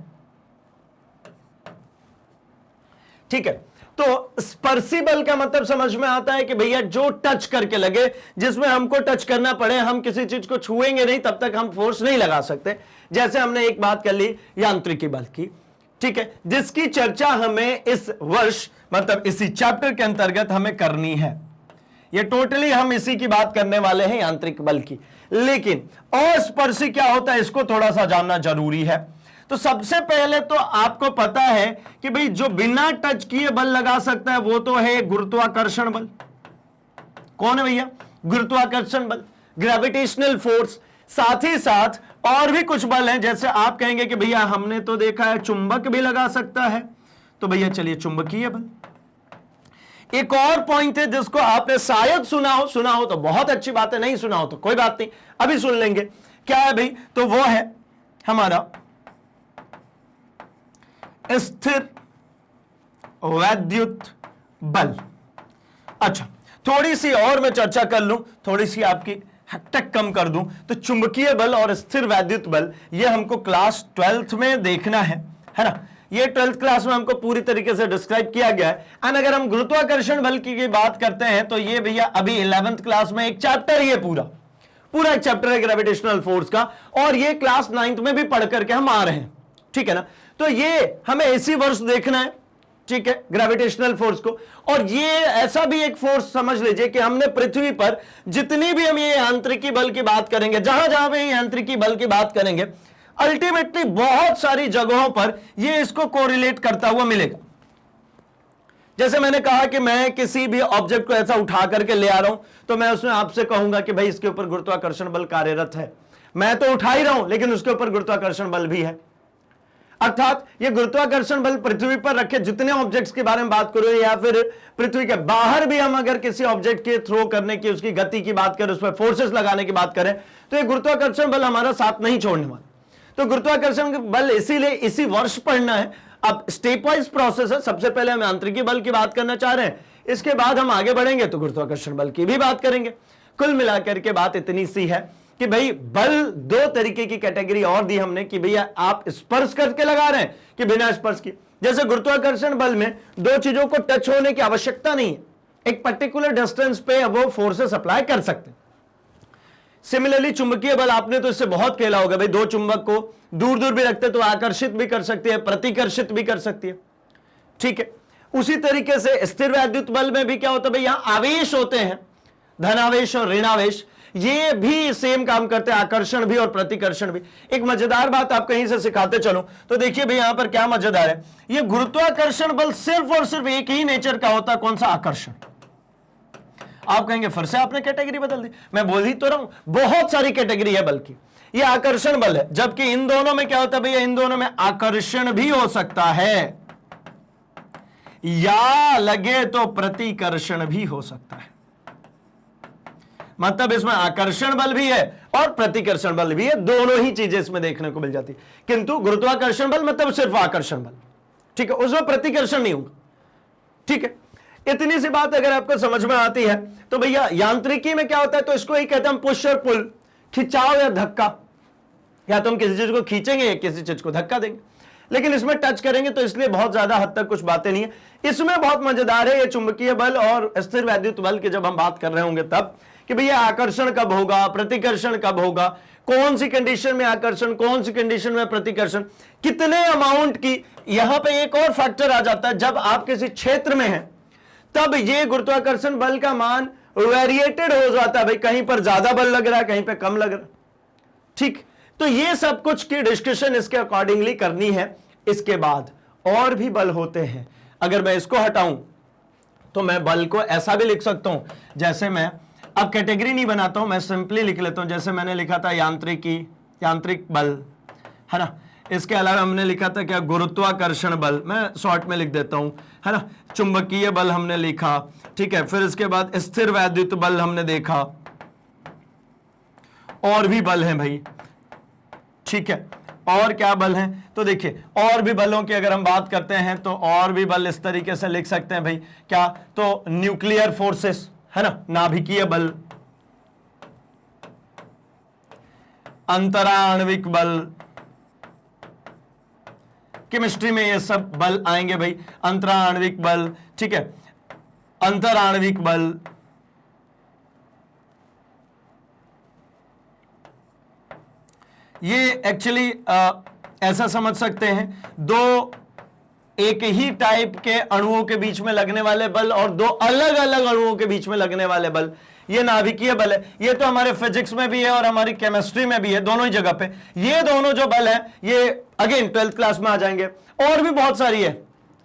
ठीक है, तो स्पर्शी बल का मतलब समझ में आता है कि भैया जो टच करके लगे, जिसमें हमको टच करना पड़े, हम किसी चीज को छुएंगे नहीं तब तक हम फोर्स नहीं लगा सकते। जैसे हमने एक बात कर ली यांत्रिकी बल की, ठीक है, जिसकी चर्चा हमें इस वर्ष मतलब इसी चैप्टर के अंतर्गत हमें करनी है। ये टोटली हम इसी की बात करने वाले हैं, यांत्रिक बल की। लेकिन अस्पर्शी क्या होता है इसको थोड़ा सा जानना जरूरी है। तो सबसे पहले तो आपको पता है कि भाई जो बिना टच किए बल लगा सकता है वो तो है गुरुत्वाकर्षण बल। कौन है भैया? गुरुत्वाकर्षण बल, ग्रेविटेशनल फोर्स। साथ ही साथ और भी कुछ बल हैं, जैसे आप कहेंगे कि भैया हमने तो देखा है चुंबक भी लगा सकता है, तो भैया चलिए चुंबकीय बल। एक और पॉइंट है जिसको आपने शायद सुना हो तो बहुत अच्छी बात है, नहीं सुना हो तो कोई बात नहीं, अभी सुन लेंगे। क्या है भाई? तो वो है हमारा स्थिर वैद्युत बल। अच्छा, थोड़ी सी और मैं चर्चा कर लूं, थोड़ी सी आपकी हटक कम कर दूं, तो चुंबकीय बल और स्थिर वैद्युत बल ये हमको क्लास 12th में देखना है ना। ये 12th क्लास में हमको पूरी तरीके से डिस्क्राइब किया गया है। एंड अगर हम गुरुत्वाकर्षण बल की बात करते हैं तो ये भैया अभी 11th क्लास में एक चैप्टर ही है, पूरा एक चैप्टर है ग्रेविटेशनल फोर्स का, और ये क्लास 9th में भी पढ़ करके हम आ रहे हैं। ठीक है ना, तो ये हमें इसी वर्ष देखना है, ठीक है, ग्रेविटेशनल फोर्स को। और ये ऐसा भी एक फोर्स समझ लीजिए कि हमने पृथ्वी पर जितनी भी हम ये यांत्रिकी बल की बात करेंगे, जहां जहां भी यांत्रिकी बल की बात करेंगे, अल्टीमेटली बहुत सारी जगहों पर ये इसको कोरिलेट करता हुआ मिलेगा। जैसे मैंने कहा कि मैं किसी भी ऑब्जेक्ट को ऐसा उठा करके ले आ रहा हूं तो मैं उसमें आपसे कहूंगा कि भाई इसके ऊपर गुरुत्वाकर्षण बल कार्यरत है। मैं तो उठा ही रहा हूं लेकिन उसके ऊपर गुरुत्वाकर्षण बल भी है। अर्थात ये गुरुत्वाकर्षण बल पृथ्वी पर रखे जितने ऑब्जेक्ट्स के बारे में बात करो, या फिर पृथ्वी के बाहर भी हम अगर किसी ऑब्जेक्ट के थ्रो करने की, उसकी गति की बात करें, उस पर फोर्सेस लगाने की बात करें, तो ये गुरुत्वाकर्षण बल हमारा साथ नहीं छोड़ने वाला। तो गुरुत्वाकर्षण बल इसीलिए इसी वर्ष पढ़ना है। अब स्टेप वाइज प्रोसेस है। सबसे पहले हम यांत्रिकी बल की बात करना चाह रहे हैं, इसके बाद हम आगे बढ़ेंगे तो गुरुत्वाकर्षण बल की भी बात करेंगे। कुल मिलाकर के बात इतनी सी है कि भाई बल दो तरीके की कैटेगरी और दी हमने कि भैया आप स्पर्श करके लगा रहे हैं कि बिना स्पर्श किए। जैसे गुरुत्वाकर्षण बल में दो चीजों को टच होने की आवश्यकता नहीं है, एक पर्टिकुलर डिस्टेंस पे वो फोर्सेस अप्लाई कर सकते हैं। सिमिलरली चुंबकीय बल आपने तो इससे बहुत खेला होगा भाई, दो चुंबक को दूर दूर भी रखते तो आकर्षित भी कर सकती है, प्रतिकर्षित भी कर सकती है, ठीक है। उसी तरीके से स्थिर वैद्युत बल में भी क्या होता है भाई, यहां आवेश होते हैं, धनावेश और ऋणावेश, ये भी सेम काम करते हैं, आकर्षण भी और प्रतिकर्षण भी। एक मजेदार बात आप कहीं से सिखाते चलो तो देखिए भाई यहां पर क्या मजेदार है, ये गुरुत्वाकर्षण बल सिर्फ और सिर्फ एक ही नेचर का होता है, कौन सा, आकर्षण। आप कहेंगे फिर से आपने कैटेगरी बदल दी, मैं बोल ही तो रहा हूं बहुत सारी कैटेगरी है बल की, ये आकर्षण बल है। जबकि इन दोनों में क्या होता है भैया, इन दोनों में आकर्षण भी हो सकता है या लगे तो प्रतिकर्षण भी हो सकता है। मतलब इसमें आकर्षण बल भी है और प्रतिकर्षण बल भी है, दोनों ही चीजें इसमें देखने को मिल जाती है। किंतु गुरुत्वाकर्षण बल मतलब सिर्फ आकर्षण बल, ठीक है, उसमें प्रतिकर्षण नहीं होगा, ठीक है। इतनी सी बात अगर आपको समझ में आती है तो भैया यांत्रिकी में क्या होता है, तो इसको ही कहते हैं हम पुश और पुल, खिंचाव या धक्का, या तो हम किसी चीज को खींचेंगे या किसी चीज को धक्का देंगे। लेकिन इसमें टच करेंगे तो इसलिए बहुत ज्यादा हद तक कुछ बातें नहीं है। इसमें बहुत मजेदार है ये चुंबकीय बल और स्थिर वैद्युत बल की जब हम बात कर रहे होंगे तब, कि भैया आकर्षण कब होगा, प्रतिकर्षण कब होगा, कौन सी कंडीशन में आकर्षण, कौन सी कंडीशन में प्रतिकर्षण, कितने अमाउंट की। यहां पे एक और फैक्टर आ जाता है, जब आप किसी क्षेत्र में हैं तब ये गुरुत्वाकर्षण बल का मान वेरिएटेड हो जाता है भाई, कहीं पर ज्यादा बल लग रहा है, कहीं पे कम लग रहा है, ठीक। तो ये सब कुछ की डिस्कशन इसके अकॉर्डिंगली करनी है। इसके बाद और भी बल होते हैं, अगर मैं इसको हटाऊं तो मैं बल को ऐसा भी लिख सकता हूं, जैसे मैं अब कैटेगरी नहीं बनाता हूं, मैं सिंपली लिख लेता हूं। जैसे मैंने लिखा था यांत्रिकी, यांत्रिक बल, है ना। इसके अलावा हमने लिखा था क्या, गुरुत्वाकर्षण बल, मैं शॉर्ट में लिख देता हूं, है ना। चुंबकीय बल हमने लिखा, ठीक है। फिर इसके बाद स्थिर वैद्युत बल हमने देखा, और भी बल हैं भाई, ठीक है। और क्या बल हैं, तो देखिए और भी बलों की अगर हम बात करते हैं तो और भी बल इस तरीके से लिख सकते हैं भाई, क्या, तो न्यूक्लियर फोर्सेस, है ना, नाभिकीय बल, अंतराण्विक बल, केमिस्ट्री में ये सब बल आएंगे भाई, अंतराण्विक बल, ठीक है, अंतराण्विक बल, ये एक्चुअली ऐसा समझ सकते हैं, दो एक ही टाइप के अणुओं के बीच में लगने वाले बल और दो अलग अलग अणुओं के बीच में लगने वाले बल, ये नाभिकीय बल है। ये तो हमारे फिजिक्स में भी है और हमारी केमिस्ट्री में भी है, दोनों ही जगह पे। ये दोनों जो बल है ये अगेन 12th क्लास में आ जाएंगे। और भी बहुत सारी है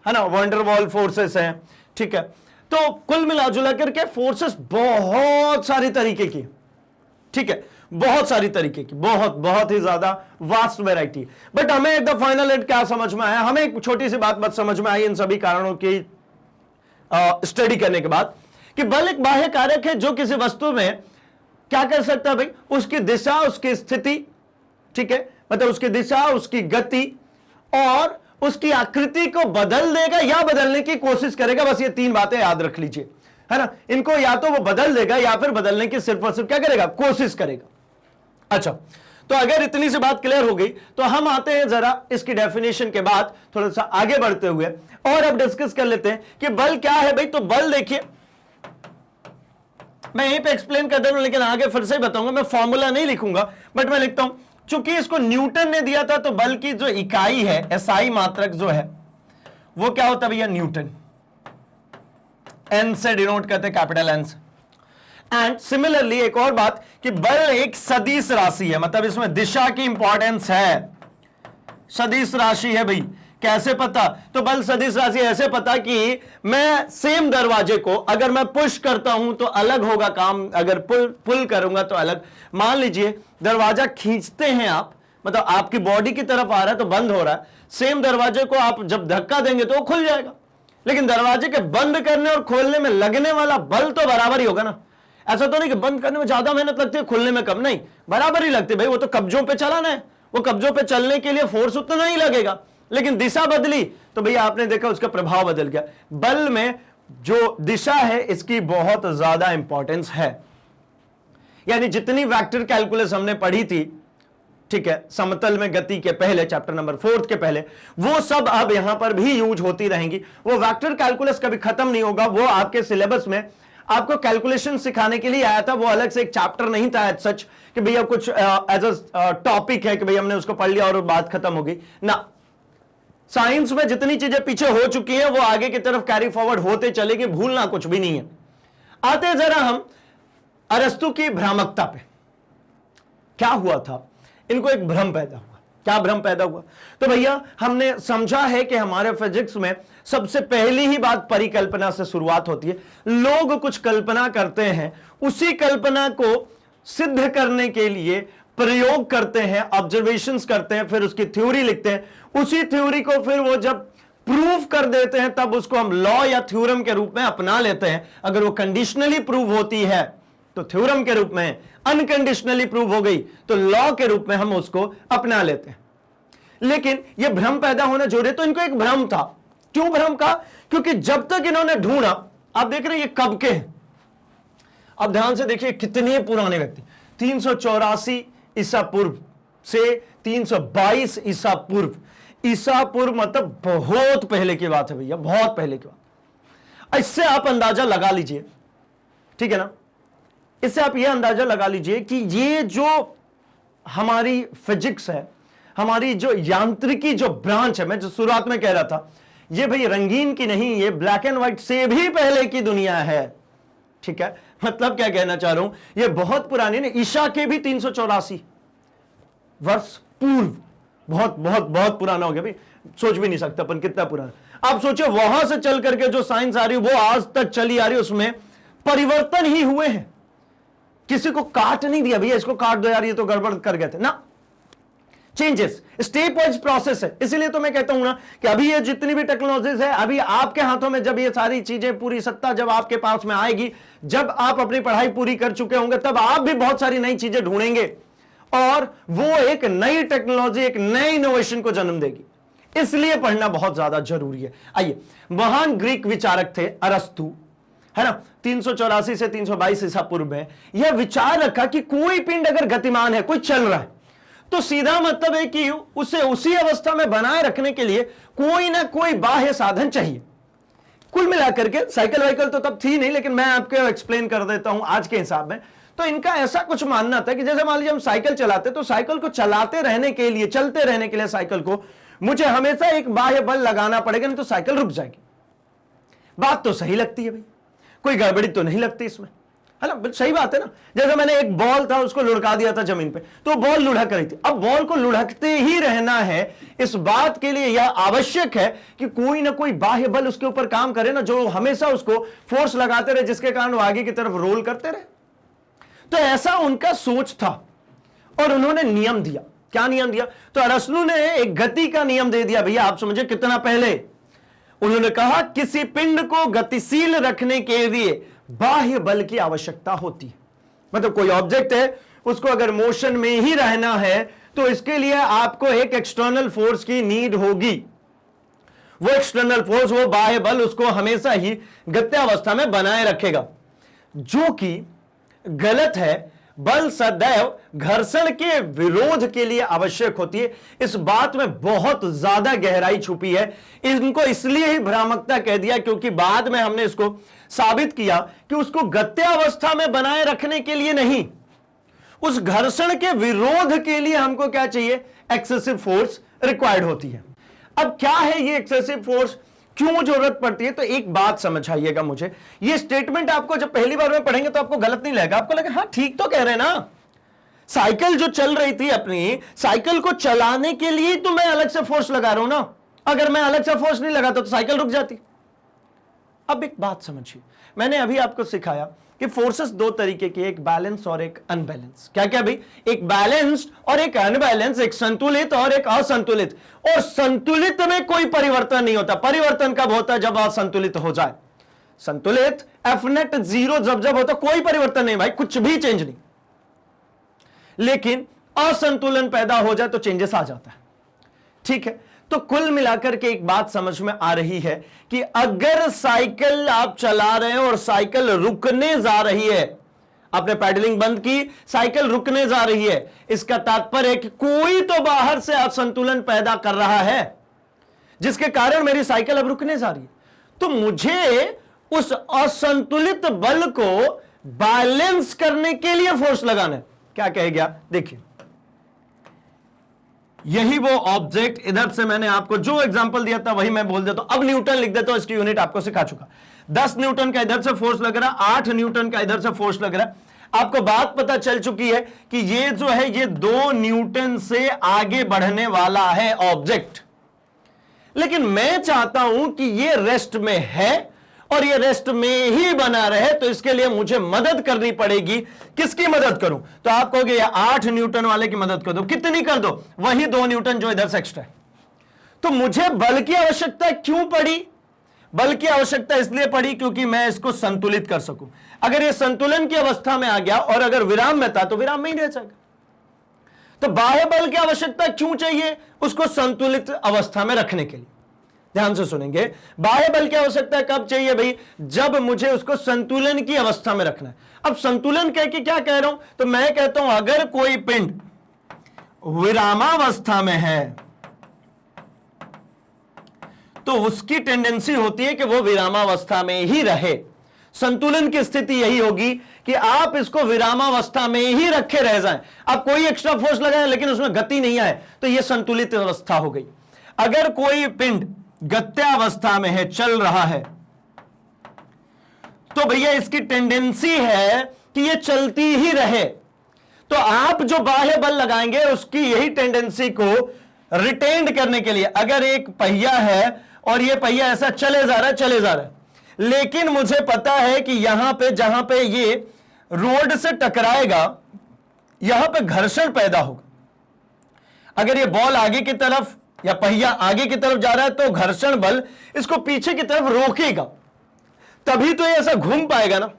ना, वंडरवॉल फोर्सेस हैं, ठीक है। तो कुल मिलाजुला करके फोर्सेस बहुत सारी तरीके की, ठीक है, बहुत सारी तरीके की, बहुत ही ज्यादा वास्ट वैरायटी। बट हमें एक द फाइनल एंड क्या समझ में आया, हमें एक छोटी सी बात समझ में आई इन सभी कारणों की स्टडी करने के बाद, कि बल एक बाह्य कारक है जो किसी वस्तु में क्या कर सकता है भाई, उसकी दिशा, उसकी स्थिति, ठीक है, मतलब उसकी दिशा, उसकी गति और उसकी आकृति को बदल देगा या बदलने की कोशिश करेगा। बस ये तीन बातें याद रख लीजिए, है ना। इनको या तो वो बदल देगा या फिर बदलने की सिर्फ और सिर्फ क्या करेगा, कोशिश करेगा। अच्छा, तो अगर इतनी सी बात क्लियर हो गई तो हम आते हैं जरा इसकी डेफिनेशन के बाद थोड़ा सा आगे बढ़ते हुए और अब डिस्कस कर लेते हैं कि बल क्या है भाई। तो बल देखिए, मैं यहीं पे एक्सप्लेन कर दे रहा हूं, लेकिन आगे फिर से बताऊंगा, मैं फॉर्मूला नहीं लिखूंगा बट मैं लिखता हूं, चूंकि इसको न्यूटन ने दिया था तो बल की जो इकाई है, एसआई मात्रक जो है वो क्या होता है भैया, न्यूटन। एन से डिनोट करते हैं, कैपिटल एन से। एंड सिमिलरली एक और बात कि बल एक सदिश राशि है, मतलब इसमें दिशा की इंपॉर्टेंस है, सदिश राशि है भाई। कैसे पता, तो बल सदिश राशि ऐसे पता कि मैं सेम दरवाजे को अगर मैं पुश करता हूं तो अलग होगा काम, अगर पुल करूंगा तो अलग। मान लीजिए दरवाजा खींचते हैं आप, मतलब आपकी बॉडी की तरफ आ रहा है तो बंद हो रहा है, सेम दरवाजे को आप जब धक्का देंगे तो वो खुल जाएगा। लेकिन दरवाजे के बंद करने और खोलने में लगने वाला बल तो बराबर ही होगा ना। ऐसा तो नहीं कि बंद करने में ज्यादा मेहनत लगती है, खुलने में कम, नहीं, बराबर ही लगती है भाई, वो तो कब्जों पे चलाना है, वो कब्जों पे चलने के लिए फोर्स उतना ही लगेगा, लेकिन दिशा बदली तो भैया आपने देखा उसका प्रभाव बदल गया। बल में जो दिशा है इसकी बहुत ज्यादा इंपॉर्टेंस है। यानी जितनी वेक्टर कैलकुलस हमने पढ़ी थी, ठीक है, समतल में गति के पहले, चैप्टर नंबर 4 के पहले, वो सब अब यहां पर भी यूज होती रहेंगी। वो वेक्टर कैलकुलस कभी खत्म नहीं होगा। वो आपके सिलेबस में आपको कैलकुलेशन सिखाने के लिए आया था, वो अलग से एक चैप्टर नहीं था एज सच कि भैया कुछ एज अ टॉपिक है कि भैया हमने उसको पढ़ लिया और बात खत्म हो गई ना। साइंस में जितनी चीजें पीछे हो चुकी हैं वो आगे की तरफ कैरी फॉरवर्ड होते चलेगी, भूलना कुछ भी नहीं है। आते जरा हम अरस्तु की भ्रामकता पे। क्या हुआ था, इनको एक भ्रम पैदा हुआ। क्या भ्रम पैदा हुआ? तो भैया हमने समझा है कि हमारे फिजिक्स में सबसे पहली ही बात परिकल्पना से शुरुआत होती है। लोग कुछ कल्पना करते हैं, उसी कल्पना को सिद्ध करने के लिए प्रयोग करते हैं, ऑब्जर्वेशंस करते हैं, फिर उसकी थ्योरी लिखते हैं। उसी थ्योरी को फिर वो जब प्रूव कर देते हैं तब उसको हम लॉ या थ्योरम के रूप में अपना लेते हैं। अगर वो कंडीशनली प्रूव होती है तो थ्योरम के रूप में, अनकंडीशनली प्रूव हो गई तो लॉ के रूप में हम उसको अपना लेते हैं। लेकिन यह भ्रम पैदा होना जरूरी, तो इनको एक भ्रम था। क्यों भ्रम का? क्योंकि जब तक इन्होंने ढूंढा, आप देख रहे हैं ये कब के हैं, अब ध्यान से देखिए कितने पुराने व्यक्ति, 384 ईसा पूर्व से 322 ईसा पूर्व। ईसा पूर्व मतलब बहुत पहले की बात है भैया, बहुत पहले की बात। इससे आप अंदाजा लगा लीजिए, ठीक है ना, इससे आप यह अंदाजा लगा लीजिए कि ये जो हमारी फिजिक्स है, हमारी जो यांत्रिकी जो ब्रांच है, मैं जो शुरुआत में कह रहा था, ये भाई रंगीन की नहीं, ये ब्लैक एंड व्हाइट से भी पहले की दुनिया है। ठीक है, मतलब क्या कहना चाह रहा हूं, ये बहुत पुरानी नहीं, ईशा के भी 384 वर्ष पूर्व, बहुत बहुत बहुत पुराना हो गया भाई, सोच भी नहीं सकता अपन कितना पुराना। आप सोचो वहां से चल करके जो साइंस आ रही है वो आज तक चली आ रही है, उसमें परिवर्तन ही हुए हैं। किसी को काट नहीं दिया भैया, इसको काट दो यार ये तो गड़बड़ कर गए थे ना, चेंजेस स्टेप वाइज प्रोसेस है। इसीलिए तो मैं कहता हूं ना कि अभी ये जितनी भी टेक्नोलॉजीज है, अभी आपके हाथों में, जब ये सारी चीजें पूरी सत्ता जब आपके पास में आएगी, जब आप अपनी पढ़ाई पूरी कर चुके होंगे, तब आप भी बहुत सारी नई चीजें ढूंढेंगे और वो एक नई टेक्नोलॉजी, एक नए इनोवेशन को जन्म देगी। इसलिए पढ़ना बहुत ज्यादा जरूरी है। आइए, महान ग्रीक विचारक थे अरस्तु, है ना, 384 से 322 ईसा पूर्व में यह विचार रखा कि कोई पिंड अगर गतिमान है, कोई चल रहा है, तो सीधा मतलब है कि उसे उसी अवस्था में बनाए रखने के लिए कोई ना कोई बाह्य साधन चाहिए। कुल मिलाकर के साइकिल वाइकल तो तब थी नहीं, लेकिन मैं आपको एक्सप्लेन कर देता हूं आज के हिसाब में। तो इनका ऐसा कुछ मानना था कि जैसे मान लीजिए हम साइकिल चलाते, तो साइकिल को चलाते रहने के लिए, चलते रहने के लिए साइकिल को मुझे हमेशा एक बाह्य बल लगाना पड़ेगा, नहीं तो साइकिल रुक जाएगी। बात तो सही लगती है भाई, कोई गड़बड़ी तो नहीं लगती इसमें, है ना, सही बात है ना। जैसे मैंने एक बॉल था उसको लुढ़का दिया था जमीन पे, तो बॉल लुढ़क रही थी। अब बॉल को लुढ़कते ही रहना है, इस बात के लिए यह आवश्यक है कि कोई ना कोई बाह्य बल उसके ऊपर काम करे ना, जो हमेशा उसको फोर्स लगाते रहे, जिसके कारण वो आगे की तरफ रोल करते रहे। तो ऐसा उनका सोच था और उन्होंने नियम दिया। क्या नियम दिया? तो अरस्तु ने एक गति का नियम दे दिया भैया। आप समझे कितना पहले? उन्होंने कहा किसी पिंड को गतिशील रखने के लिए बाह्य बल की आवश्यकता होती है। मतलब कोई ऑब्जेक्ट है, उसको अगर मोशन में ही रहना है तो इसके लिए आपको एक एक्सटर्नल फोर्स की नीड होगी। वो एक्सटर्नल फोर्स, वो बाह्य बल उसको हमेशा ही गत्यावस्था में बनाए रखेगा, जो कि गलत है। बल सदैव घर्षण के विरोध के लिए आवश्यक होती है। इस बात में बहुत ज्यादा गहराई छुपी है। इनको इसलिए ही भ्रामकता कह दिया क्योंकि बाद में हमने इसको साबित किया कि उसको गत्यावस्था में बनाए रखने के लिए नहीं, उस घर्षण के विरोध के लिए हमको क्या चाहिए? एक्सेसिव फोर्स रिक्वायर्ड होती है। अब क्या है ये एक्सेसिव फोर्स, क्यों जरूरत पड़ती है? तो एक बात समझ आइएगा मुझे, ये स्टेटमेंट आपको जब पहली बार में पढ़ेंगे तो आपको गलत नहीं लगेगा। आपको लगेगा हाँ ठीक तो कह रहे हैं ना, साइकिल जो चल रही थी, अपनी साइकिल को चलाने के लिए तो मैं अलग से फोर्स लगा रहा हूं ना, अगर मैं अलग से फोर्स नहीं लगाता तो साइकिल रुक जाती। अब एक बात समझिए, मैंने अभी आपको सिखाया कि फोर्सेस दो तरीके की, एक बैलेंस और एक अनबैलेंस। क्या क्या भाई? एक बैलेंस्ड और एक अनबैलेंस, एक संतुलित और एक असंतुलित। और संतुलित में कोई परिवर्तन नहीं होता। परिवर्तन कब होता है? जब असंतुलित हो जाए। संतुलित एफ नेट 0 जब जब होता, कोई परिवर्तन नहीं भाई, कुछ भी चेंज नहीं। लेकिन असंतुलन पैदा हो जाए तो चेंजेस आ जाता है। ठीक है, तो कुल मिलाकर के एक बात समझ में आ रही है कि अगर साइकिल आप चला रहे हैं और साइकिल रुकने जा रही है, आपने पैडलिंग बंद की, साइकिल रुकने जा रही है, इसका तात्पर्य है कि कोई तो बाहर से असंतुलन पैदा कर रहा है जिसके कारण मेरी साइकिल अब रुकने जा रही है। तो मुझे उस असंतुलित बल को बैलेंस करने के लिए फोर्स लगाना है। क्या कहे गया, देखिए, यही वो ऑब्जेक्ट, इधर से मैंने आपको जो एग्जांपल दिया था वही मैं बोल देता हूं। अब न्यूटन लिख देता हूं, इसकी यूनिट आपको सिखा चुका। 10 न्यूटन का इधर से फोर्स लग रहा है, 8 न्यूटन का इधर से फोर्स लग रहा है। आपको बात पता चल चुकी है कि ये जो है ये 2 न्यूटन से आगे बढ़ने वाला है ऑब्जेक्ट, लेकिन मैं चाहता हूं कि ये रेस्ट में है और ये रेस्ट में ही बना रहे, तो इसके लिए मुझे मदद करनी पड़ेगी। किसकी मदद करूं? तो आप कहोगे ये 8 न्यूटन वाले की मदद कर दो। कितनी कर दो? वही 2 न्यूटन जो इधर से एक्स्ट्रा है। तो मुझे बल की आवश्यकता क्यों पड़ी? बल की आवश्यकता इसलिए पड़ी क्योंकि मैं इसको संतुलित कर सकूं। अगर ये संतुलन की अवस्था में आ गया और अगर विराम में था तो विराम में ही रह जाएगा। तो बाह्य बल की आवश्यकता क्यों चाहिए? उसको संतुलित अवस्था में रखने के लिए। ध्यान से सुनेंगे, बाह्य बल की आवश्यकता कब चाहिए भाई? जब मुझे उसको संतुलन की अवस्था में रखना है। अब संतुलन कह के क्या कह रहा हूं? तो मैं कहता हूं अगर कोई पिंड विरामावस्था में है तो उसकी टेंडेंसी होती है कि वो विरामावस्था में ही रहे। संतुलन की स्थिति यही होगी कि आप इसको विरामावस्था में ही रखे रह जाएं। आप कोई एक्स्ट्रा फोर्स लगाएं लेकिन उसमें गति नहीं आए, तो यह संतुलित अवस्था हो गई। अगर कोई पिंड गत्यावस्था में है, चल रहा है, तो भैया इसकी टेंडेंसी है कि ये चलती ही रहे। तो आप जो बाह्य बल लगाएंगे उसकी यही टेंडेंसी को रिटेन करने के लिए। अगर एक पहिया है और ये पहिया ऐसा चले जा रहा है, लेकिन मुझे पता है कि यहां पे जहां पे ये रोड से टकराएगा यहां पे घर्षण पैदा होगा। अगर ये बॉल आगे की तरफ या पहिया आगे की तरफ जा रहा है तो घर्षण बल इसको पीछे की तरफ रोकेगा, तभी तो ये ऐसा घूम पाएगा ना।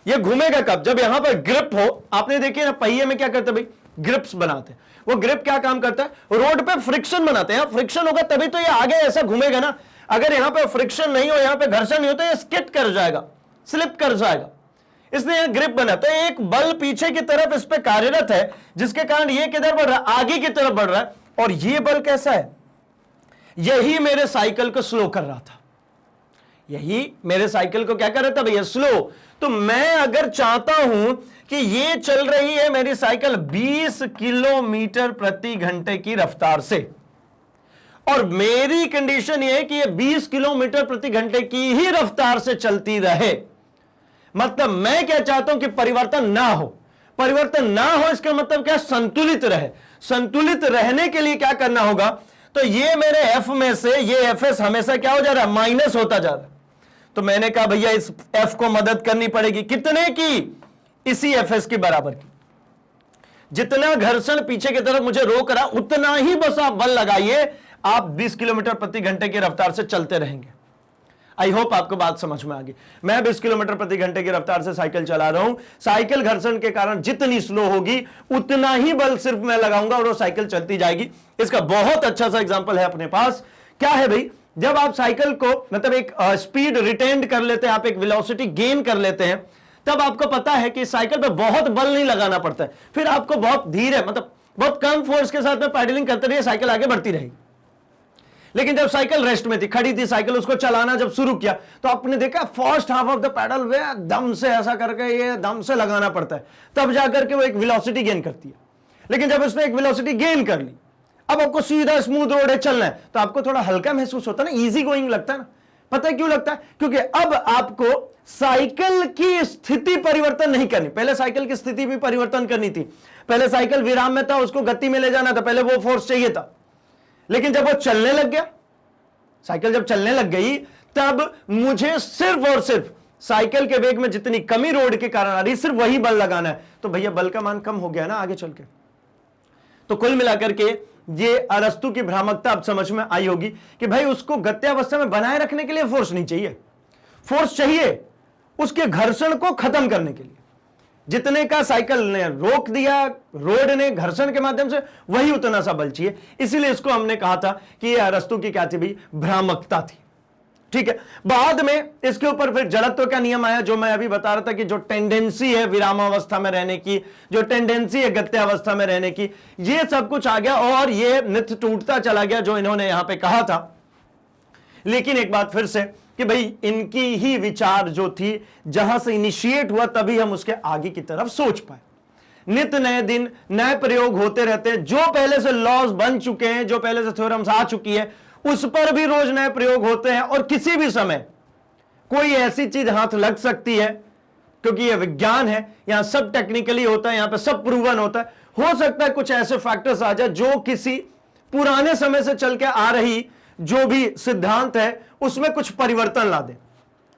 ये घूमेगा कब? जब यहां पर ग्रिप हो। आपने देखिए ना पहिए में क्या करते भाई? ग्रिप्स बनाते हैं। वो ग्रिप क्या काम करता है? रोड पे फ्रिक्शन बनाते हैं। फ्रिक्शन होगा तभी तो ये आगे ऐसा घूमेगा ना। अगर यहां पे फ्रिक्शन नहीं हो, यहां पे घर्षण नहीं हो, तो ये स्किड कर जाएगा, स्लिप कर जाएगा। इसलिए यह ग्रिप बना। तो एक बल पीछे की तरफ इस पे कार्यरत है जिसके कारण ये किधर बढ़ रहा है? आगे की तरफ बढ़ रहा है। और ये बल कैसा है? यही मेरे साइकिल को स्लो कर रहा था। यही मेरे साइकिल को क्या कर रहा था भैया? स्लो। तो मैं अगर चाहता हूं कि ये चल रही है मेरी साइकिल 20 किलोमीटर प्रति घंटे की रफ्तार से, और मेरी कंडीशन यह है कि ये 20 किलोमीटर प्रति घंटे की ही रफ्तार से चलती रहे। मतलब मैं क्या चाहता हूं कि परिवर्तन ना हो। परिवर्तन ना हो इसका मतलब क्या? संतुलित रहे। संतुलित रहने के लिए क्या करना होगा? तो ये मेरे एफ में से ये एफ एस हमेशा क्या हो जा रहा है? माइनस होता जा रहा है। तो मैंने कहा भैया इस एफ को मदद करनी पड़ेगी। कितने की? इसी एफ एस की बराबर की। जितना घर्षण पीछे की तरफ मुझे रोक रहा उतना ही बस आप बल लगाइए, आप 20 किलोमीटर प्रति घंटे की रफ्तार से चलते रहेंगे। आई होप आपको बात समझ में आ गई। मैं 20 किलोमीटर प्रति घंटे की रफ्तार से साइकिल चला रहा हूं। साइकिल घर्षण के कारण जितनी स्लो होगी उतना ही बल सिर्फ मैं लगाऊंगा और वो साइकिल चलती जाएगी। इसका बहुत अच्छा सा एग्जांपल है अपने पास। क्या है भाई? जब आप साइकिल को मतलब एक स्पीड रिटेन कर लेते हैं, आप एक वेलोसिटी गेन कर लेते हैं, तब आपको पता है कि साइकिल पे बहुत बल नहीं लगाना पड़ता है। फिर आपको बहुत धीरे मतलब बहुत कम फोर्स के साथ में पैडलिंग करते रहिए, साइकिल आगे बढ़ती रहेगी। लेकिन जब साइकिल रेस्ट में थी, खड़ी थी साइकिल, उसको चलाना जब शुरू किया तो आपने देखा first half of the paddle वे दम से ऐसा करके ये दम से लगाना पड़ता है, तब जाकर के वो एक वेलोसिटी गेन करती है। लेकिन जब उसने एक वेलोसिटी गेन कर ली, अब आपको सीधा स्मूथ रोड है चलना है, तो आपको थोड़ा हल्का महसूस होता है ना, इजी गोइंग लगता है ना। पता है क्यों लगता है? क्योंकि अब आपको साइकिल की स्थिति परिवर्तन नहीं करनी। पहले साइकिल की स्थिति भी परिवर्तन करनी थी। पहले साइकिल विराम में था, उसको गति में ले जाना था, पहले वो फोर्स चाहिए था। लेकिन जब वो चलने लग गया, साइकिल जब चलने लग गई, तब मुझे सिर्फ और सिर्फ साइकिल के वेग में जितनी कमी रोड के कारण आ रही, सिर्फ वही बल लगाना है। तो भैया बल का मान कम हो गया ना आगे चल के। तो कुल मिलाकर के ये अरस्तु की भ्रामकता अब समझ में आई होगी कि भाई उसको गत्यावस्था में बनाए रखने के लिए फोर्स नहीं चाहिए, फोर्स चाहिए उसके घर्षण को खत्म करने के लिए। जितने का साइकिल ने रोक दिया रोड ने घर्षण के माध्यम से, वही उतना सा बल चाहिए। इसीलिए इसको हमने कहा था कि ये अरस्तु की क्या थी भाई, भ्रामकता थी। ठीक है, बाद में इसके ऊपर फिर जड़त्व का नियम आया, जो मैं अभी बता रहा था कि जो टेंडेंसी है विरामावस्था में रहने की, जो टेंडेंसी है गत्यावस्था में रहने की, ये सब कुछ आ गया और ये मिथ टूटता चला गया जो इन्होंने यहां पे कहा था। लेकिन एक बात फिर से कि भाई इनकी ही विचार जो थी जहां से इनिशिएट हुआ, तभी हम उसके आगे की तरफ सोच पाए। नित्य नए दिन नए प्रयोग होते रहते हैं, जो पहले से लॉज बन चुके हैं, जो पहले से थ्योरम्स आ चुकी है, उस पर भी रोज नए प्रयोग होते हैं। और किसी भी समय कोई ऐसी चीज हाथ लग सकती है, क्योंकि यह विज्ञान है, यहां सब टेक्निकली होता है, यहां पे सब प्रूवन होता है। हो सकता है कुछ ऐसे फैक्टर्स आ जाए जो किसी पुराने समय से चल के आ रही जो भी सिद्धांत है उसमें कुछ परिवर्तन ला दे,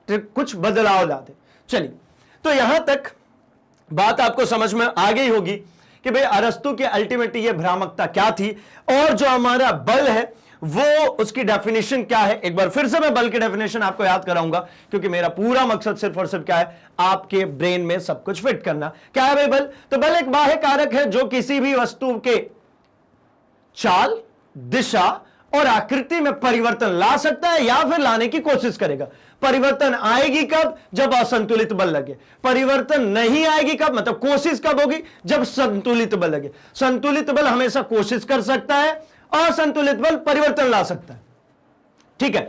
कुछ बदलाव ला दे। चलिए, तो यहां तक बात आपको समझ में आ गई होगी कि भाई अरस्तु के अल्टीमेटली ये भ्रामकता क्या थी, और जो हमारा बल है वो उसकी डेफिनेशन क्या है। एक बार फिर से मैं बल की डेफिनेशन आपको याद कराऊंगा, क्योंकि मेरा पूरा मकसद सिर्फ और सिर्फ क्या है, आपके ब्रेन में सब कुछ फिट करना। क्या है भाई बल? तो बल एक बाह्य कारक है जो किसी भी वस्तु के चाल, दिशा और आकृति में परिवर्तन ला सकता है या फिर लाने की कोशिश करेगा। परिवर्तन आएगी कब? जब असंतुलित बल लगे। परिवर्तन नहीं आएगी कब? मतलब कोशिश कब होगी? जब संतुलित बल लगे। संतुलित बल हमेशा कोशिश कर सकता है, असंतुलित बल परिवर्तन ला सकता है। ठीक है,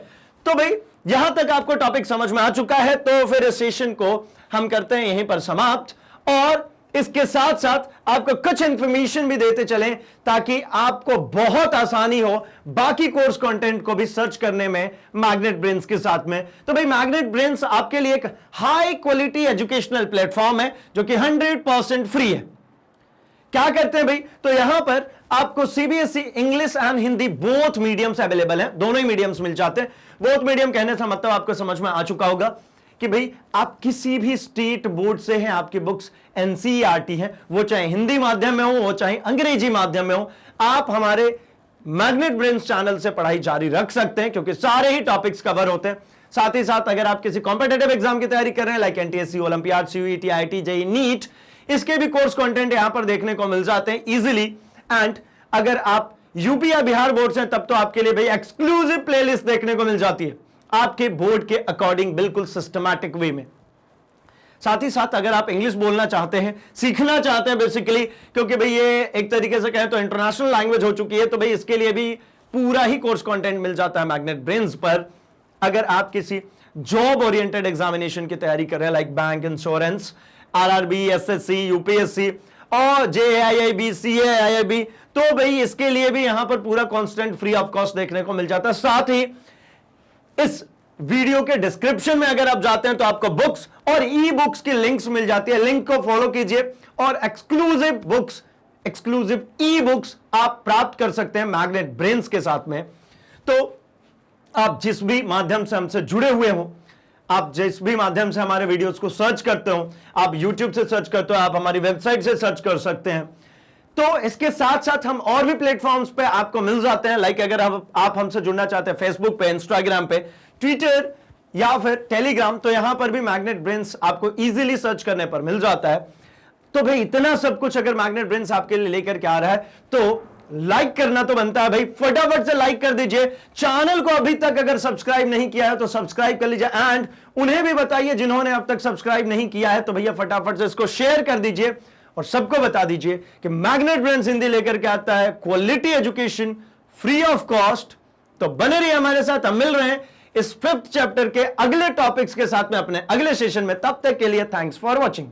तो भाई यहां तक आपको टॉपिक समझ में आ चुका है, तो फिर इस सेशन को हम करते हैं यहीं पर समाप्त, और इसके साथ साथ आपको कुछ इंफॉर्मेशन भी देते चलें ताकि आपको बहुत आसानी हो बाकी कोर्स कंटेंट को भी सर्च करने में मैग्नेट ब्रेन्स के साथ में। तो भाई मैग्नेट ब्रेन्स आपके लिए एक हाई क्वालिटी एजुकेशनल प्लेटफॉर्म है जो कि 100% फ्री है। क्या करते हैं भाई? तो यहां पर आपको CBSE English and Hindi both mediums available हैं, दोनों ही मीडियम्स मिल जाते हैं। बोथ मीडियम कहने से मतलब आपको समझ में आ चुका होगा कि भाई आप किसी भी स्टेट बोर्ड से हैं, आपकी बुक्स एनसीईआरटी हैं, वो चाहे हिंदी माध्यम में हो, वो चाहे अंग्रेजी माध्यम में हो, आप हमारे मैग्नेट ब्रेन्स चैनल से पढ़ाई जारी रख सकते हैं, क्योंकि सारे ही टॉपिक्स कवर होते हैं। साथ ही साथ अगर आप किसी कॉम्पिटिटिव एग्जाम की तैयारी कर रहे हैं, like NTSC, Olympiad, CUET, IIT, JEE, NEET, इसके भी कोर्स कंटेंट यहां पर देखने को मिल जाते हैं इजीली। एंड अगर आप यूपी या बिहार बोर्ड से, तब तो आपके लिए भाई एक्सक्लूसिव प्लेलिस्ट देखने को मिल जाती है, आपके बोर्ड के अकॉर्डिंग, बिल्कुल सिस्टमैटिक वे में। साथ ही साथ अगर आप इंग्लिश बोलना चाहते हैं, सीखना चाहते हैं बेसिकली, क्योंकि भाई ये एक तरीके से कहें तो इंटरनेशनल लैंग्वेज हो चुकी है, तो भाई इसके लिए भी पूरा ही कोर्स कंटेंट मिल जाता है मैग्नेट ब्रेन्स पर। अगर आप किसी जॉब ओरिएंटेड एग्जामिनेशन की तैयारी कर रहे हैं, like bank, insurance, RRB, SSC, UPSC और जेआईआईबी, सीएआईआईबी, तो भाई इसके लिए भी यहां पर पूरा कांस्टेंट फ्री ऑफ कॉस्ट देखने को मिल जाता है। साथ ही इस वीडियो के डिस्क्रिप्शन में अगर आप जाते हैं तो आपको बुक्स और ई बुक्स की लिंक्स मिल जाती है, लिंक को फॉलो कीजिए और exclusive books, exclusive e books आप प्राप्त कर सकते हैं मैग्नेट ब्रेन्स के साथ में। तो आप जिस भी माध्यम से हमसे जुड़े हुए हो, आप जिस भी माध्यम से हमारे वीडियोस को सर्च करते हो, आप यूट्यूब से सर्च करते हो, आप हमारी वेबसाइट से सर्च कर सकते हैं। तो इसके साथ साथ हम और भी प्लेटफॉर्म्स पे आपको मिल जाते हैं, लाइक अगर आप हमसे जुड़ना चाहते हैं फेसबुक पे, इंस्टाग्राम पे, ट्विटर या फिर टेलीग्राम, तो यहां पर भी मैग्नेट ब्रेन्स आपको इजीली सर्च करने पर मिल जाता है। तो भाई इतना सब कुछ अगर मैग्नेट ब्रेन्स आपके लिए लेकर के आ रहा है, तो लाइक करना तो बनता है भाई, फटाफट से लाइक कर दीजिए। चैनल को अभी तक अगर सब्सक्राइब नहीं किया है तो सब्सक्राइब कर लीजिए, एंड उन्हें भी बताइए जिन्होंने अब तक सब्सक्राइब नहीं किया है, तो भैया फटाफट से इसको शेयर कर दीजिए और सबको बता दीजिए कि मैग्नेट ब्रेन्स हिंदी लेकर के आता है quality education free of cost. तो बने रहिए हमारे साथ, हम मिल रहे हैं इस 5th चैप्टर के अगले टॉपिक्स के साथ में अपने अगले सेशन में। तब तक के लिए थैंक्स फॉर वॉचिंग।